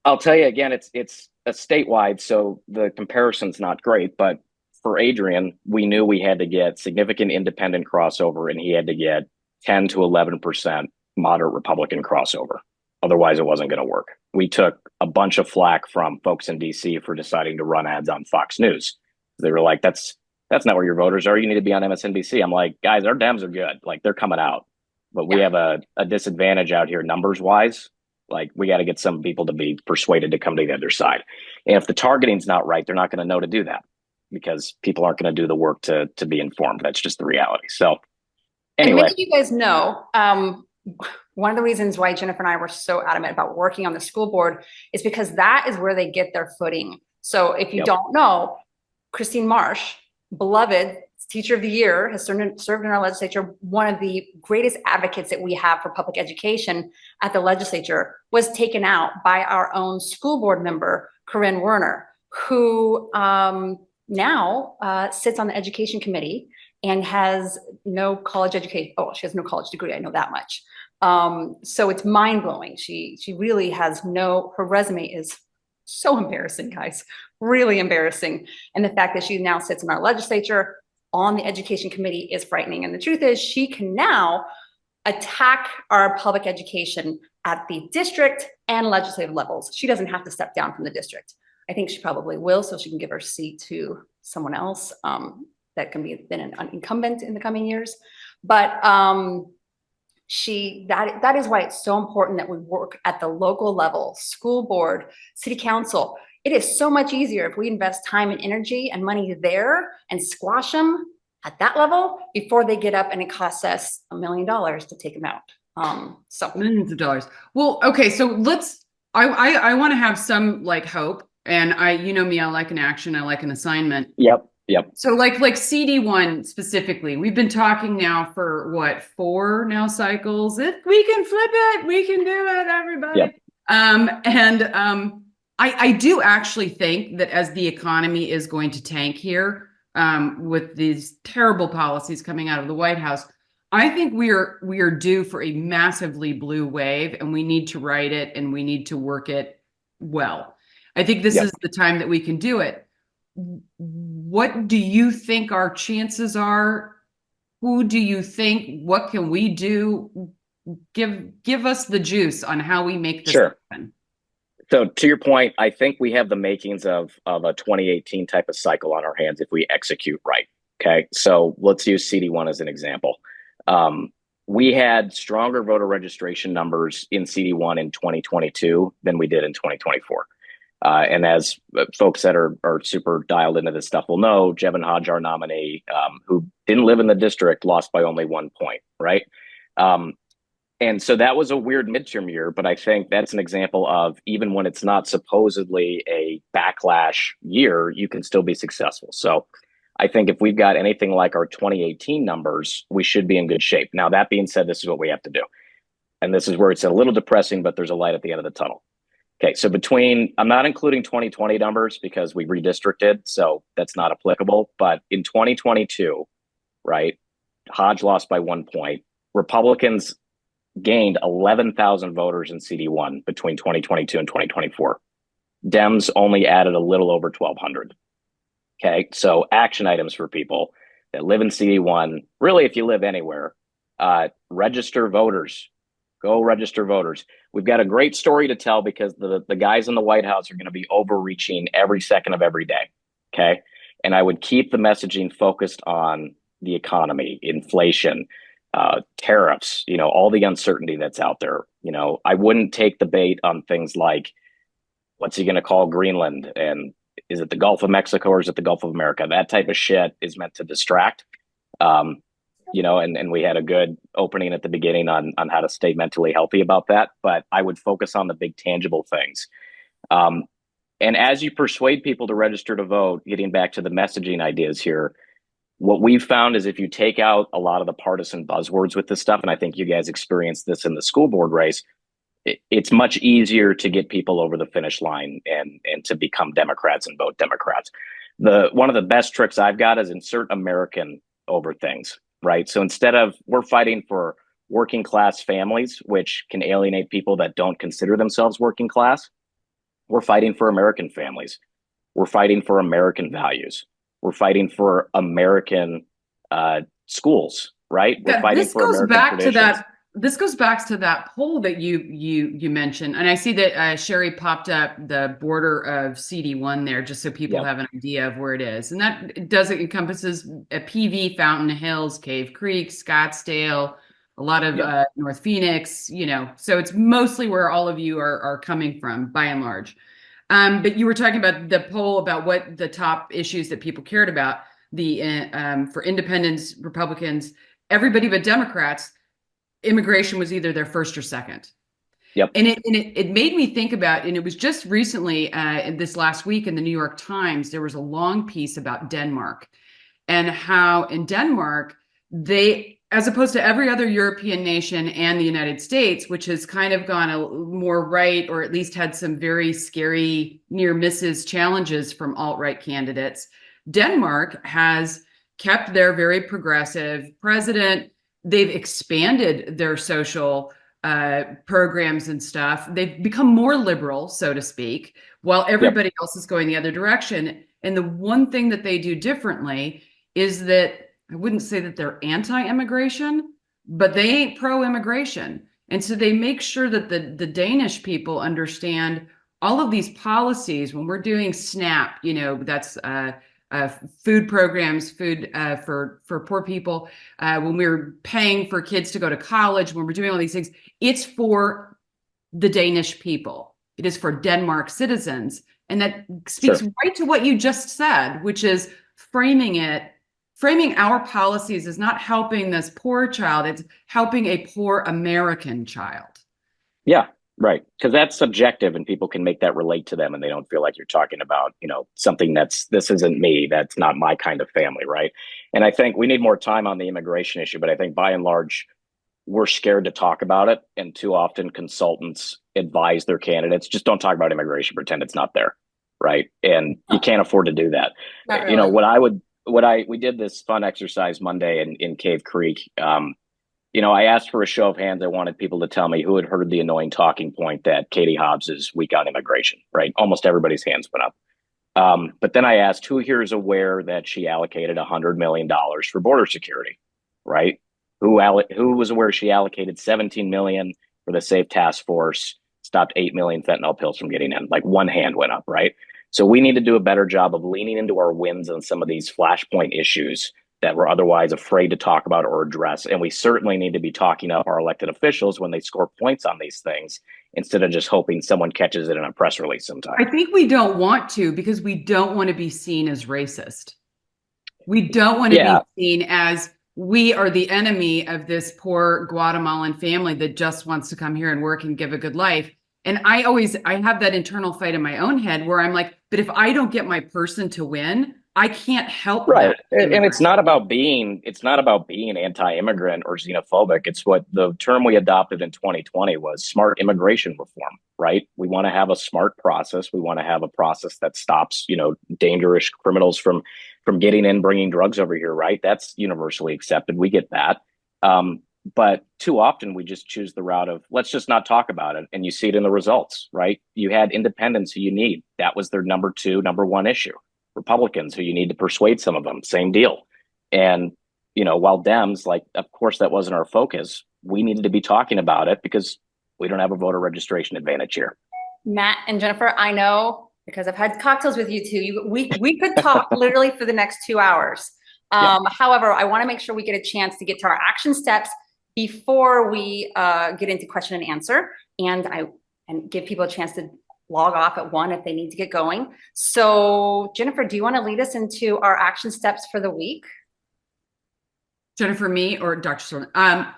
I'll tell you again, it's a statewide, so the comparison's not great, but for Adrian, we knew we had to get significant independent crossover, and he had to get 10 to 11% moderate Republican crossover. Otherwise, it wasn't going to work. We took a bunch of flack from folks in DC for deciding to run ads on Fox News. They were like, that's not where your voters are. You need to be on MSNBC. I'm like, guys, our Dems are good. Like, they're coming out. But we have a disadvantage out here numbers wise. Like, we got to get some people to be persuaded to come to the other side. And if the targeting's not right, they're not going to know to do that, because people aren't going to do the work to be informed. That's just the reality. So anyway. And many of you guys know, one of the reasons why Jennifer and I were so adamant about working on the school board is because that is where they get their footing. So if you don't know, Christine Marsh, beloved Teacher of the Year, has served in our legislature. One of the greatest advocates that we have for public education at the legislature was taken out by our own school board member, Corinne Werner, who now sits on the education committee and has no college education. Oh, she has no college degree. I know that much. So it's mind blowing. She really has her resume is so embarrassing, guys, really embarrassing. And the fact that she now sits in our legislature, on the education committee is frightening. And the truth is she can now attack our public education at the district and legislative levels. She doesn't have to step down from the district. I think she probably will, so she can give her seat to someone else that can be then an incumbent in the coming years. But that is why it's so important that we work at the local level, school board, city council. It is so much easier if we invest time and energy and money there and squash them at that level before they get up and it costs us $1 million to take them out. So millions of dollars. Well, okay, so I want to have some like hope, and you know me, I like an action, I like an assignment. Yep. So like CD1 specifically, we've been talking now for what, 4 now cycles. If we can flip it, we can do it, everybody. Yep. I do actually think that as the economy is going to tank here, with these terrible policies coming out of the White House, I think we are due for a massively blue wave, and we need to ride it and we need to work it well. I think this is the time that we can do it. What do you think our chances are? Who do you think? What can we do? Give us the juice on how we make this happen. So to your point, I think we have the makings of a 2018 type of cycle on our hands if we execute right. Okay, so let's use CD1 as an example. We had stronger voter registration numbers in CD1 in 2022 than we did in 2024. And as folks that are super dialed into this stuff will know, Jevin Hodge, our nominee, who didn't live in the district, lost by only 1 point, right? And so that was a weird midterm year, but I think that's an example of even when it's not supposedly a backlash year, you can still be successful. So I think if we've got anything like our 2018 numbers, we should be in good shape. Now, that being said, this is what we have to do. And this is where it's a little depressing, but there's a light at the end of the tunnel. Okay, so I'm not including 2020 numbers because we redistricted, so that's not applicable. But in 2022, right, Hodge lost by 1 point. Republicans gained 11,000 voters in CD1 between 2022 and 2024. Dems only added a little over 1,200. Okay, so action items for people that live in CD1, really if you live anywhere, register voters. Go register voters. We've got a great story to tell because the guys in the White House are going to be overreaching every second of every day. Okay, and I would keep the messaging focused on the economy, inflation, tariffs, all the uncertainty that's out there. I wouldn't take the bait on things like, what's he going to call Greenland? And is it the Gulf of Mexico or is it the Gulf of America? That type of shit is meant to distract. And we had a good opening at the beginning on how to stay mentally healthy about that. But I would focus on the big tangible things. And as you persuade people to register to vote, getting back to the messaging ideas here, what we've found is if you take out a lot of the partisan buzzwords with this stuff, and I think you guys experienced this in the school board race, it's much easier to get people over the finish line and to become Democrats and vote Democrats. One of the best tricks I've got is insert American over things, right? So instead of we're fighting for working class families, which can alienate people that don't consider themselves working class, we're fighting for American families. We're fighting for American values. We're fighting for American schools, right? We're fighting for American traditions. This goes back to that poll that you mentioned, and I see that Sherry popped up the border of CD1 there, just so people have an idea of where it is, and that encompasses PV, Fountain Hills, Cave Creek, Scottsdale, a lot of North Phoenix. So it's mostly where all of you are coming from, by and large. But you were talking about the poll about what the top issues that people cared about. For independents, Republicans, everybody but Democrats, immigration was either their first or second. Yep. And it made me think about, and it was just recently, this last week in the New York Times, there was a long piece about Denmark and how in Denmark, they, as opposed to every other European nation and the United States, which has kind of gone a more right, or at least had some very scary near misses challenges from alt-right candidates, Denmark has kept their very progressive president. They've expanded their social programs and stuff. They've become more liberal, so to speak, while everybody else is going the other direction. And the one thing that they do differently is that I wouldn't say that they're anti-immigration, but they ain't pro-immigration. And so they make sure that the Danish people understand all of these policies. When we're doing SNAP, you know, that's food programs, food for poor people. When we're paying for kids to go to college, when we're doing all these things, it's for the Danish people. It is for Denmark citizens. And that speaks right to what you just said, which is framing our policies as not helping this poor child, it's helping a poor American child. Yeah, right. Because that's subjective and people can make that relate to them and they don't feel like you're talking about, you know, something this isn't me, that's not my kind of family, right? And I think we need more time on the immigration issue, but I think by and large, we're scared to talk about it. And too often consultants advise their candidates, just don't talk about immigration, pretend it's not there, right? And you can't afford to do that. Not really. You know, we did this fun exercise Monday in Cave Creek. You know, I asked for a show of hands. I wanted people to tell me who had heard the annoying talking point that Katie Hobbs is weak on immigration, right? Almost everybody's hands went up. But then I asked who here is aware that she allocated $100 million for border security, right? Who was aware she allocated $17 million for the Safe Task Force, stopped 8 million fentanyl pills from getting in? Like one hand went up, right? So we need to do a better job of leaning into our wins on some of these flashpoint issues that we're otherwise afraid to talk about or address. And we certainly need to be talking up our elected officials when they score points on these things, instead of just hoping someone catches it in a press release sometime. I think we don't want to, because we don't want to be seen as racist. We don't want to be seen as we are the enemy of this poor Guatemalan family that just wants to come here and work and give a good life. And I have that internal fight in my own head where I'm like, but if I don't get my person to win, I can't help right. that. And it's not about being anti-immigrant or xenophobic. It's what the term we adopted in 2020 was smart immigration reform, right? We want to have a smart process. We want to have a process that stops, you know, dangerous criminals from getting in, bringing drugs over here, right? That's universally accepted. We get that. But too often we just choose the route of let's just not talk about it. And you see it in the results, right? You had independents who you need. That was their number one issue. Republicans who you need to persuade some of them, same deal. And, you know, while Dems, like, of course, that wasn't our focus. We needed to be talking about it because we don't have a voter registration advantage here. Matt and Jennifer, I know because I've had cocktails with you two. We could talk literally for the next 2 hours. However, I want to make sure we get a chance to get to our action steps before we get into question and answer, and give people a chance to log off at 1 if they need to get going. So Jennifer, do you want to lead us into our action steps for the week? Jennifer, me or Dr. Serlin?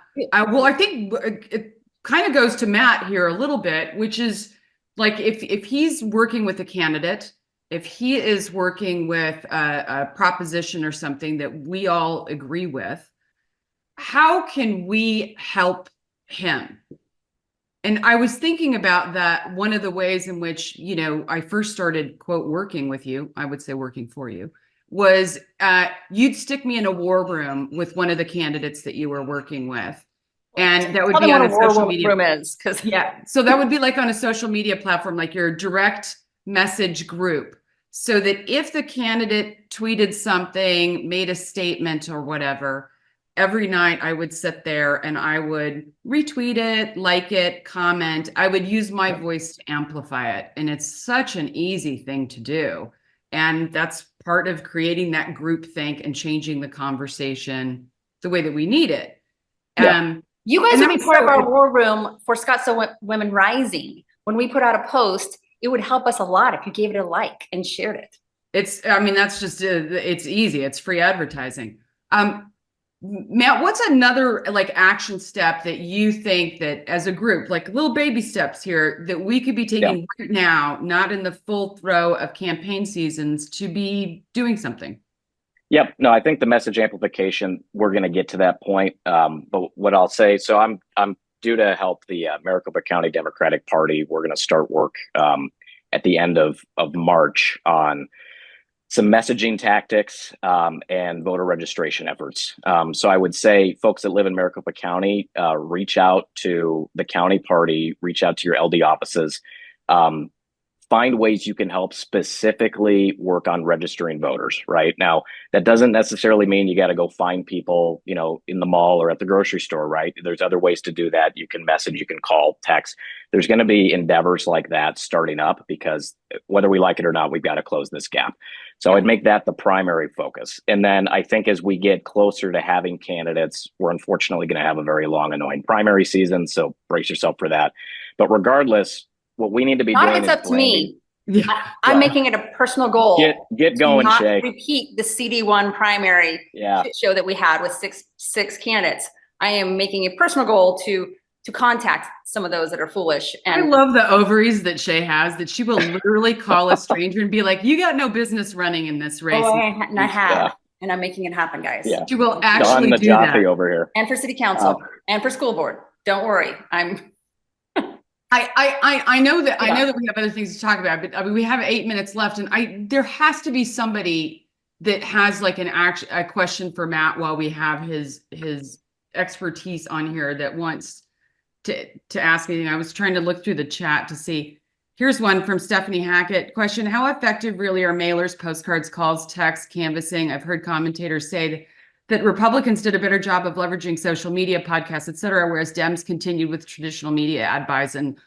Well, I think it kind of goes to Matt here a little bit, which is like if he's working with a candidate, if he is working with a proposition or something that we all agree with, how can we help him? And I was thinking about that. One of the ways in which, you know, I first started, quote, working with you, I would say working for you, was you'd stick me in a war room with one of the candidates that you were working with. And that would be on a social media room is, because so that would be like on a social media platform, like your direct message group. So that if the candidate tweeted something, made a statement or whatever, every night I would sit there and I would retweet it, like it, comment. I would use my voice to amplify it. And it's such an easy thing to do. And that's part of creating that group think and changing the conversation the way that we need it. You guys would be part of our war room for Scottsdale Women Rising. When we put out a post, it would help us a lot if you gave it a like and shared it. That's just, it's easy. It's free advertising. Matt, what's another like action step that you think that as a group, like little baby steps here, that we could be taking right now, not in the full throw of campaign seasons, to be doing something? Yep. No, I think the message amplification, we're going to get to that point. But what I'll say, so I'm due to help the Maricopa County Democratic Party. We're going to start work at the end of March on some messaging tactics and voter registration efforts. So I would say folks that live in Maricopa County, reach out to the county party, reach out to your LD offices, find ways you can help specifically work on registering voters. Right now, that doesn't necessarily mean you got to go find people, you know, in the mall or at the grocery store. Right? There's other ways to do that. You can message, you can call, text. There's going to be endeavors like that starting up, because whether we like it or not, we've got to close this gap. So I'd make that the primary focus. And then I think as we get closer to having candidates, we're unfortunately going to have a very long, annoying primary season. So brace yourself for that. But regardless, what we need to be Not doing if it's is up to me. Yeah. I'm Well, making it a personal goal. Get going, to not Shay. repeat the CD1 primary Yeah. shit show that we had with six candidates. I am making a personal goal to contact some of those that are foolish. I And love the ovaries that Shay has, that she will literally call a stranger and be like, you got no business running in this race. and I have, Yeah. and I'm making it happen, guys. Yeah. She will Don actually the do that. Joffrey over here. And for city council and for school board. Don't worry. I know that Yeah. I know that we have other things to talk about, but I mean, we have 8 minutes left, and there has to be somebody that has like a question for Matt while we have his expertise on here that wants to ask anything. I was trying to look through the chat to see. Here's one from Stephanie Hackett. Question: how effective really are mailers, postcards, calls, texts, canvassing? I've heard commentators say that Republicans did a better job of leveraging social media, podcasts, et cetera, whereas Dems continued with traditional media ad buys and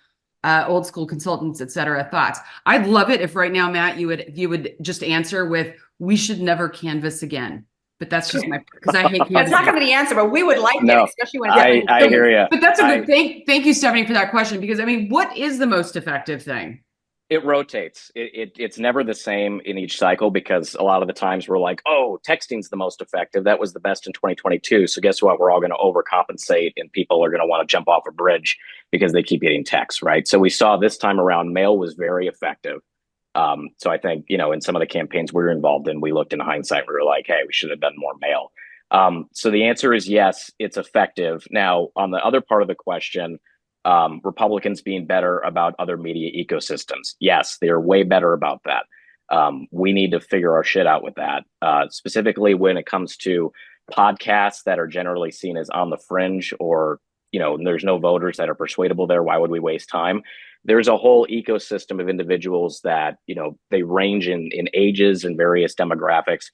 old school consultants, et cetera. Thoughts? I'd love it if right now, Matt, you would just answer with, we should never canvass again. But that's just because I hate canvassing. It's not going to be the answer, but we would like No, it, especially when it's I hear you. But that's a good thank you, Stephanie, for that question, because I mean, what is the most effective thing? It rotates. It's never the same in each cycle, because a lot of the times we're like, oh, texting's the most effective. That was the best in 2022. So guess what? We're all going to overcompensate, and people are going to want to jump off a bridge because they keep getting texts, right? So we saw this time around mail was very effective. So I think, you know, in some of the campaigns we were involved in, we looked in hindsight, we were like, hey, we should have done more mail. So the answer is yes, it's effective. Now, on the other part of the question, Republicans being better about other media ecosystems. Yes, they're way better about that. We need to figure our shit out with that, specifically when it comes to podcasts that are generally seen as on the fringe, or, you know, there's no voters that are persuadable there. Why would we waste time? There's a whole ecosystem of individuals that, you know, they range in ages and various demographics,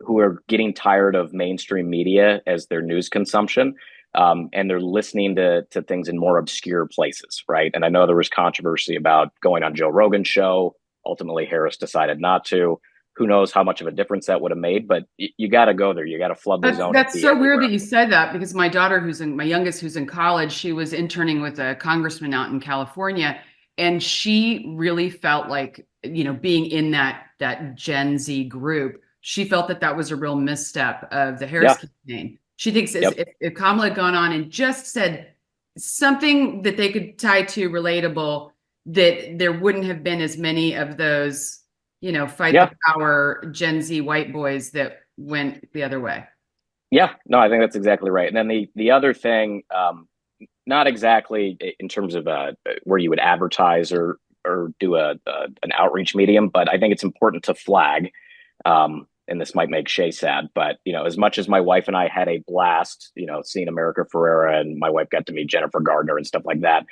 who are getting tired of mainstream media as their news consumption. And they're listening to things in more obscure places, right? And I know there was controversy about going on Joe Rogan's show. Ultimately, Harris decided not to. Who knows how much of a difference that would have made? But you got to go there. You got to flood the zone. That's so weird that you said that, because my daughter, my youngest, who's in college, she was interning with a congressman out in California, and she really felt like, you know, being in that Gen Z group, she felt that was a real misstep of the Harris campaign. She thinks if Kamala had gone on and just said something that they could tie to relatable, that there wouldn't have been as many of those, you know, fight the power Gen Z white boys that went the other way. Yeah, no, I think that's exactly right. And then the other thing, not exactly in terms of where you would advertise or do an outreach medium, but I think it's important to flag. And this might make Shay sad, but, you know, as much as my wife and I had a blast, you know, seeing America Ferrera, and my wife got to meet Jennifer Gardner and stuff like that,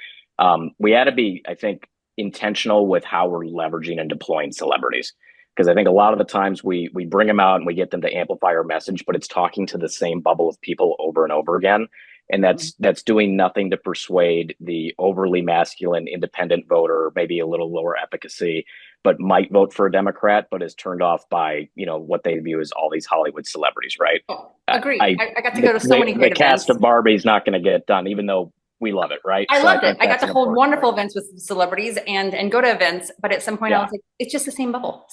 we had to be, I think, intentional with how we're leveraging and deploying celebrities. Because I think a lot of the times we bring them out and we get them to amplify our message, but it's talking to the same bubble of people over and over again. And that's doing nothing to persuade the overly masculine independent voter, maybe a little lower efficacy, but might vote for a Democrat, but is turned off by, you know, what they view as all these Hollywood celebrities, right? Oh, agreed. I got to go to so many great events. The cast of Barbie's not going to get done, even though we love it, right? I loved it. I got to hold wonderful events with celebrities and go to events, but at some point I was like, it's just the same bubble.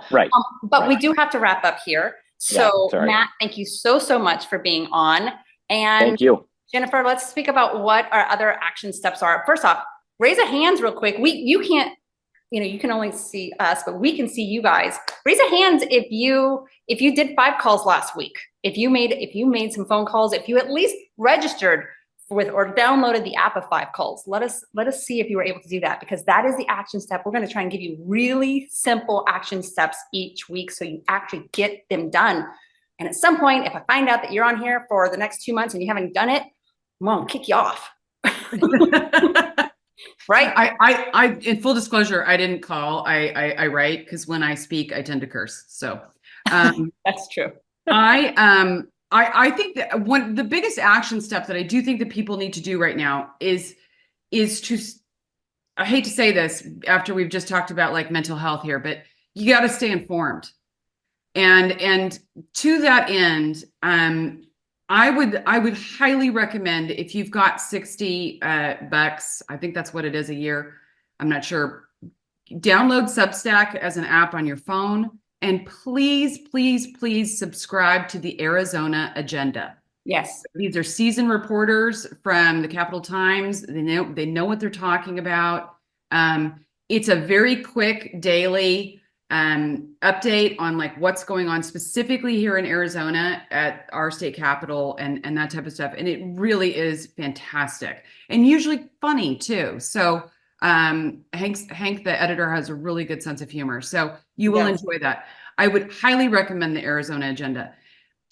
Right. But we do have to wrap up here. So Matt, thank you so much for being on. And thank you. Jennifer, let's speak about what our other action steps are. First off, raise a hands real quick. You can't, you know, you can only see us, but we can see you guys. Raise a hands if you did 5 calls last week. If you made some phone calls, if you at least registered with or downloaded the app of 5 calls. Let us see if you were able to do that, because that is the action step. We're going to try and give you really simple action steps each week so you actually get them done. And at some point, if I find out that you're on here for the next 2 months and you haven't done it, I'm going to kick you off. right? I, in full disclosure, I didn't call. I write because when I speak, I tend to curse. So, That's true. I think that the biggest action step that I do think that people need to do right now is to, I hate to say this after we've just talked about like mental health here, but you got to stay informed. And to that end, I would highly recommend, if you've got 60 bucks, I think that's what it is a year, I'm not sure, download Substack as an app on your phone, and please, please, please subscribe to the Arizona Agenda. Yes. These are seasoned reporters from the Capital Times. They know what they're talking about. It's a very quick daily update on like what's going on specifically here in Arizona at our state capitol and that type of stuff. And it really is fantastic and usually funny too. So Hank, the editor, has a really good sense of humor. So you will enjoy that. I would highly recommend the Arizona Agenda.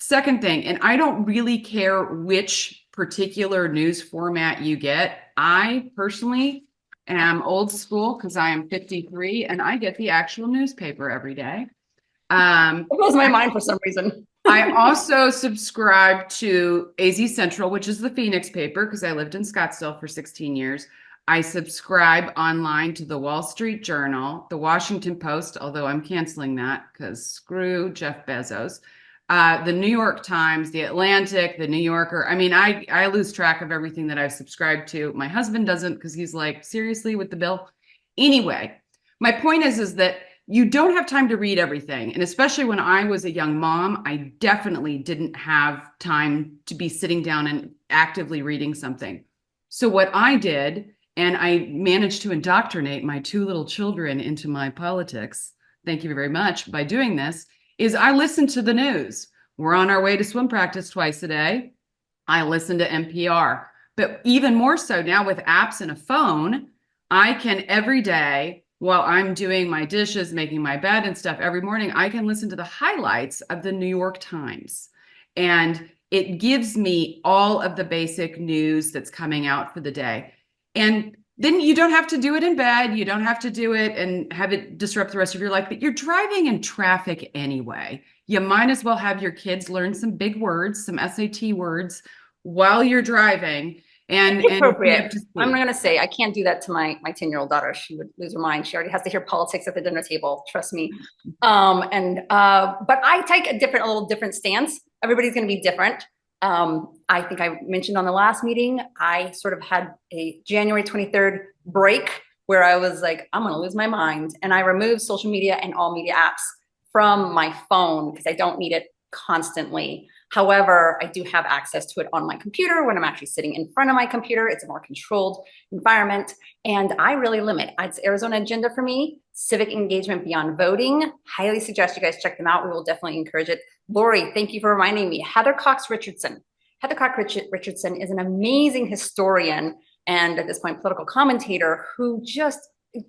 Second thing, and I don't really care which particular news format you get. I personally am old school because I am 53 and I get the actual newspaper every day. It blows my mind for some reason. I also subscribe to AZ Central, which is the Phoenix paper, because I lived in Scottsdale for 16 years. I subscribe online to the Wall Street Journal, the Washington Post, although I'm canceling that because screw Jeff Bezos. The New York Times, the Atlantic, the New Yorker. I mean, I lose track of everything that I've subscribed to. My husband doesn't because he's like, seriously, with the bill? Anyway, my point is that you don't have time to read everything. And especially when I was a young mom, I definitely didn't have time to be sitting down and actively reading something. So what I did, and I managed to indoctrinate my 2 little children into my politics, thank you very much, by doing this, is I listen to the news. We're on our way to swim practice twice a day. I listen to NPR. But even more so now with apps and a phone, I can every day, while I'm doing my dishes, making my bed and stuff every morning, I can listen to the highlights of the New York Times. And it gives me all of the basic news that's coming out for the day. And then you don't have to do it in bed. You don't have to do it and have it disrupt the rest of your life, but you're driving in traffic anyway. You might as well have your kids learn some big words, some SAT words while you're driving. And appropriate. I'm going to say I can't do that to my 10-year-old daughter. She would lose her mind. She already has to hear politics at the dinner table. Trust me. But I take a little different stance. Everybody's going to be different. I think I mentioned on the last meeting, I sort of had a January 23rd break where I was like, I'm going to lose my mind. And I removed social media and all media apps from my phone because I don't need it constantly. However, I do have access to it on my computer when I'm actually sitting in front of my computer. It's a more controlled environment. And I really limit. It's Arizona Agenda for me, civic engagement beyond voting. Highly suggest you guys check them out. We will definitely encourage it. Lori, thank you for reminding me. Heather Cox Richardson. Heather Cox Richardson is an amazing historian and at this point political commentator who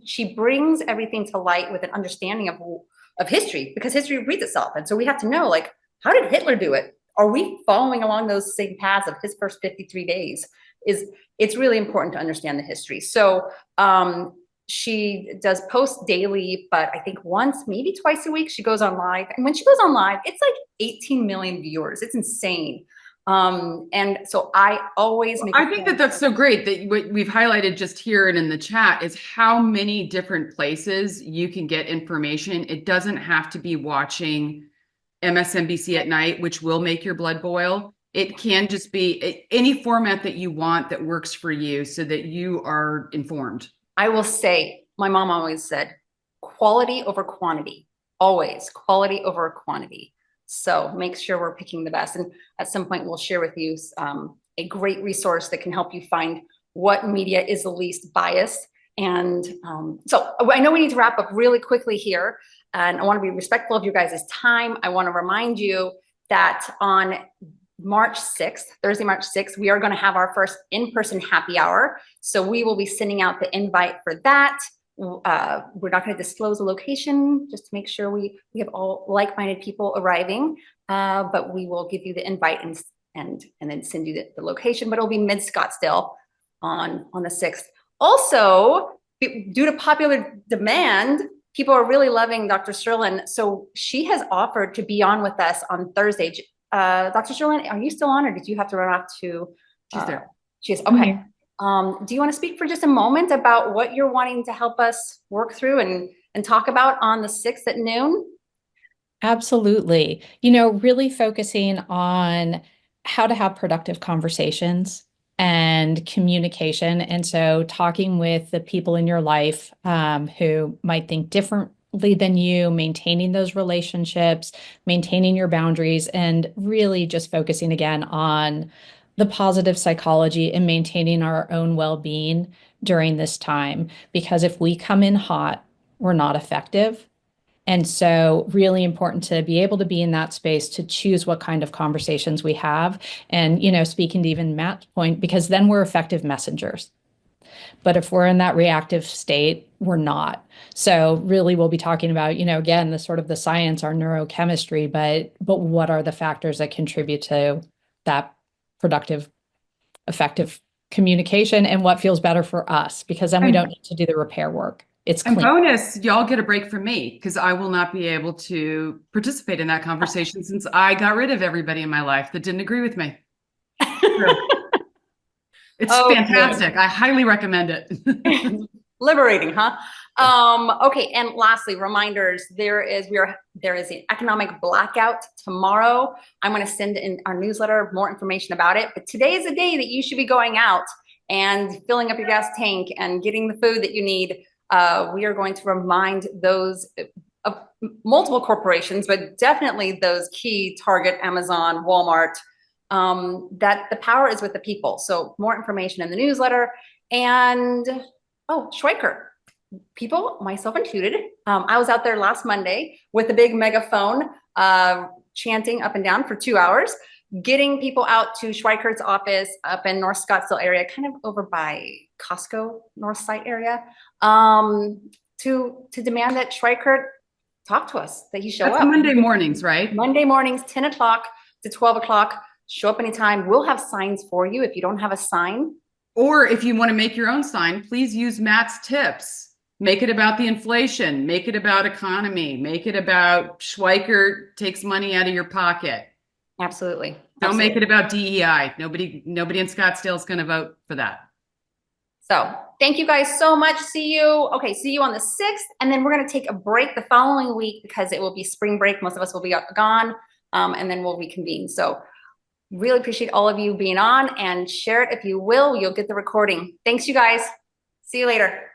she brings everything to light with an understanding of history, because history repeats itself. And so we have to know, like, how did Hitler do it? Are we following along those same paths of his first 53 days? It's really important to understand the history. So she does post daily, but I think once, maybe twice a week, she goes on live. And when she goes on live, it's like 18 million viewers. It's insane. And so I always make. I think that's so great that what we've highlighted just here and in the chat is how many different places you can get information. It doesn't have to be watching MSNBC at night, which will make your blood boil. It can just be any format that you want that works for you so that you are informed. I will say, my mom always said, quality over quantity, always quality over quantity. So make sure we're picking the best. And at some point, we'll share with you a great resource that can help you find what media is the least biased. And so I know we need to wrap up really quickly here. And I want to be respectful of you guys' time. I want to remind you that on March 6th, Thursday, March 6th, we are going to have our first in-person happy hour. So we will be sending out the invite for that. We're not going to disclose the location just to make sure we have all like-minded people arriving, but we will give you the invite and then send you the location, but it'll be mid Scottsdale on the 6th. Also, due to popular demand, people are really loving Dr. Serlin. So she has offered to be on with us on Thursday. Dr. Serlin, are you still on, or did you have to run off to? She's there. She is, I'm okay. here. Do you want to speak for just a moment about what you're wanting to help us work through and talk about on the 6th at noon? Absolutely. You know, really focusing on how to have productive conversations and communication. And so talking with the people in your life who might think differently than you, maintaining those relationships, maintaining your boundaries, and really just focusing again on the positive psychology and maintaining our own well-being during this time. Because if we come in hot, we're not effective. And so really important to be able to be in that space to choose what kind of conversations we have. And, you know, speaking to even Matt's point, because then we're effective messengers. But if we're in that reactive state, we're not. So really we'll be talking about, you know, again, the sort of the science, our neurochemistry, but what are the factors that contribute to that productive, effective communication and what feels better for us, because then we don't need to do the repair work. It's And clean. bonus, y'all get a break from me because I will not be able to participate in that conversation since I got rid of everybody in my life that didn't agree with me. It's fantastic. I highly recommend it. Liberating, huh? Okay, and lastly, reminders, there is an economic blackout tomorrow. I'm going to send in our newsletter more information about it, but today is a day that you should be going out and filling up your gas tank and getting the food that you need. We are going to remind those multiple corporations, but definitely those key: Target, Amazon, Walmart, that the power is with the people. So more information in the newsletter. And Schweiker, people, myself included, I was out there last Monday with a big megaphone, chanting up and down for 2 hours, getting people out to Schweiker's office up in North Scottsdale area, kind of over by Costco, North Site area, to demand that Schweiker talk to us, that he show That's up. Monday mornings, right? Monday mornings, 10 o'clock to 12 o'clock. Show up anytime. We'll have signs for you. If you don't have a sign, or if you want to make your own sign, please use Matt's tips. Make it about the inflation. Make it about economy. Make it about Schweiker takes money out of your pocket. Absolutely. Don't make it about DEI. Nobody in Scottsdale is going to vote for that. So thank you guys so much. See you on the 6th. And then we're going to take a break the following week because it will be spring break. Most of us will be gone. And then we'll reconvene. So really appreciate all of you being on, and share it if you will. You'll get the recording. Thanks, you guys. See you later.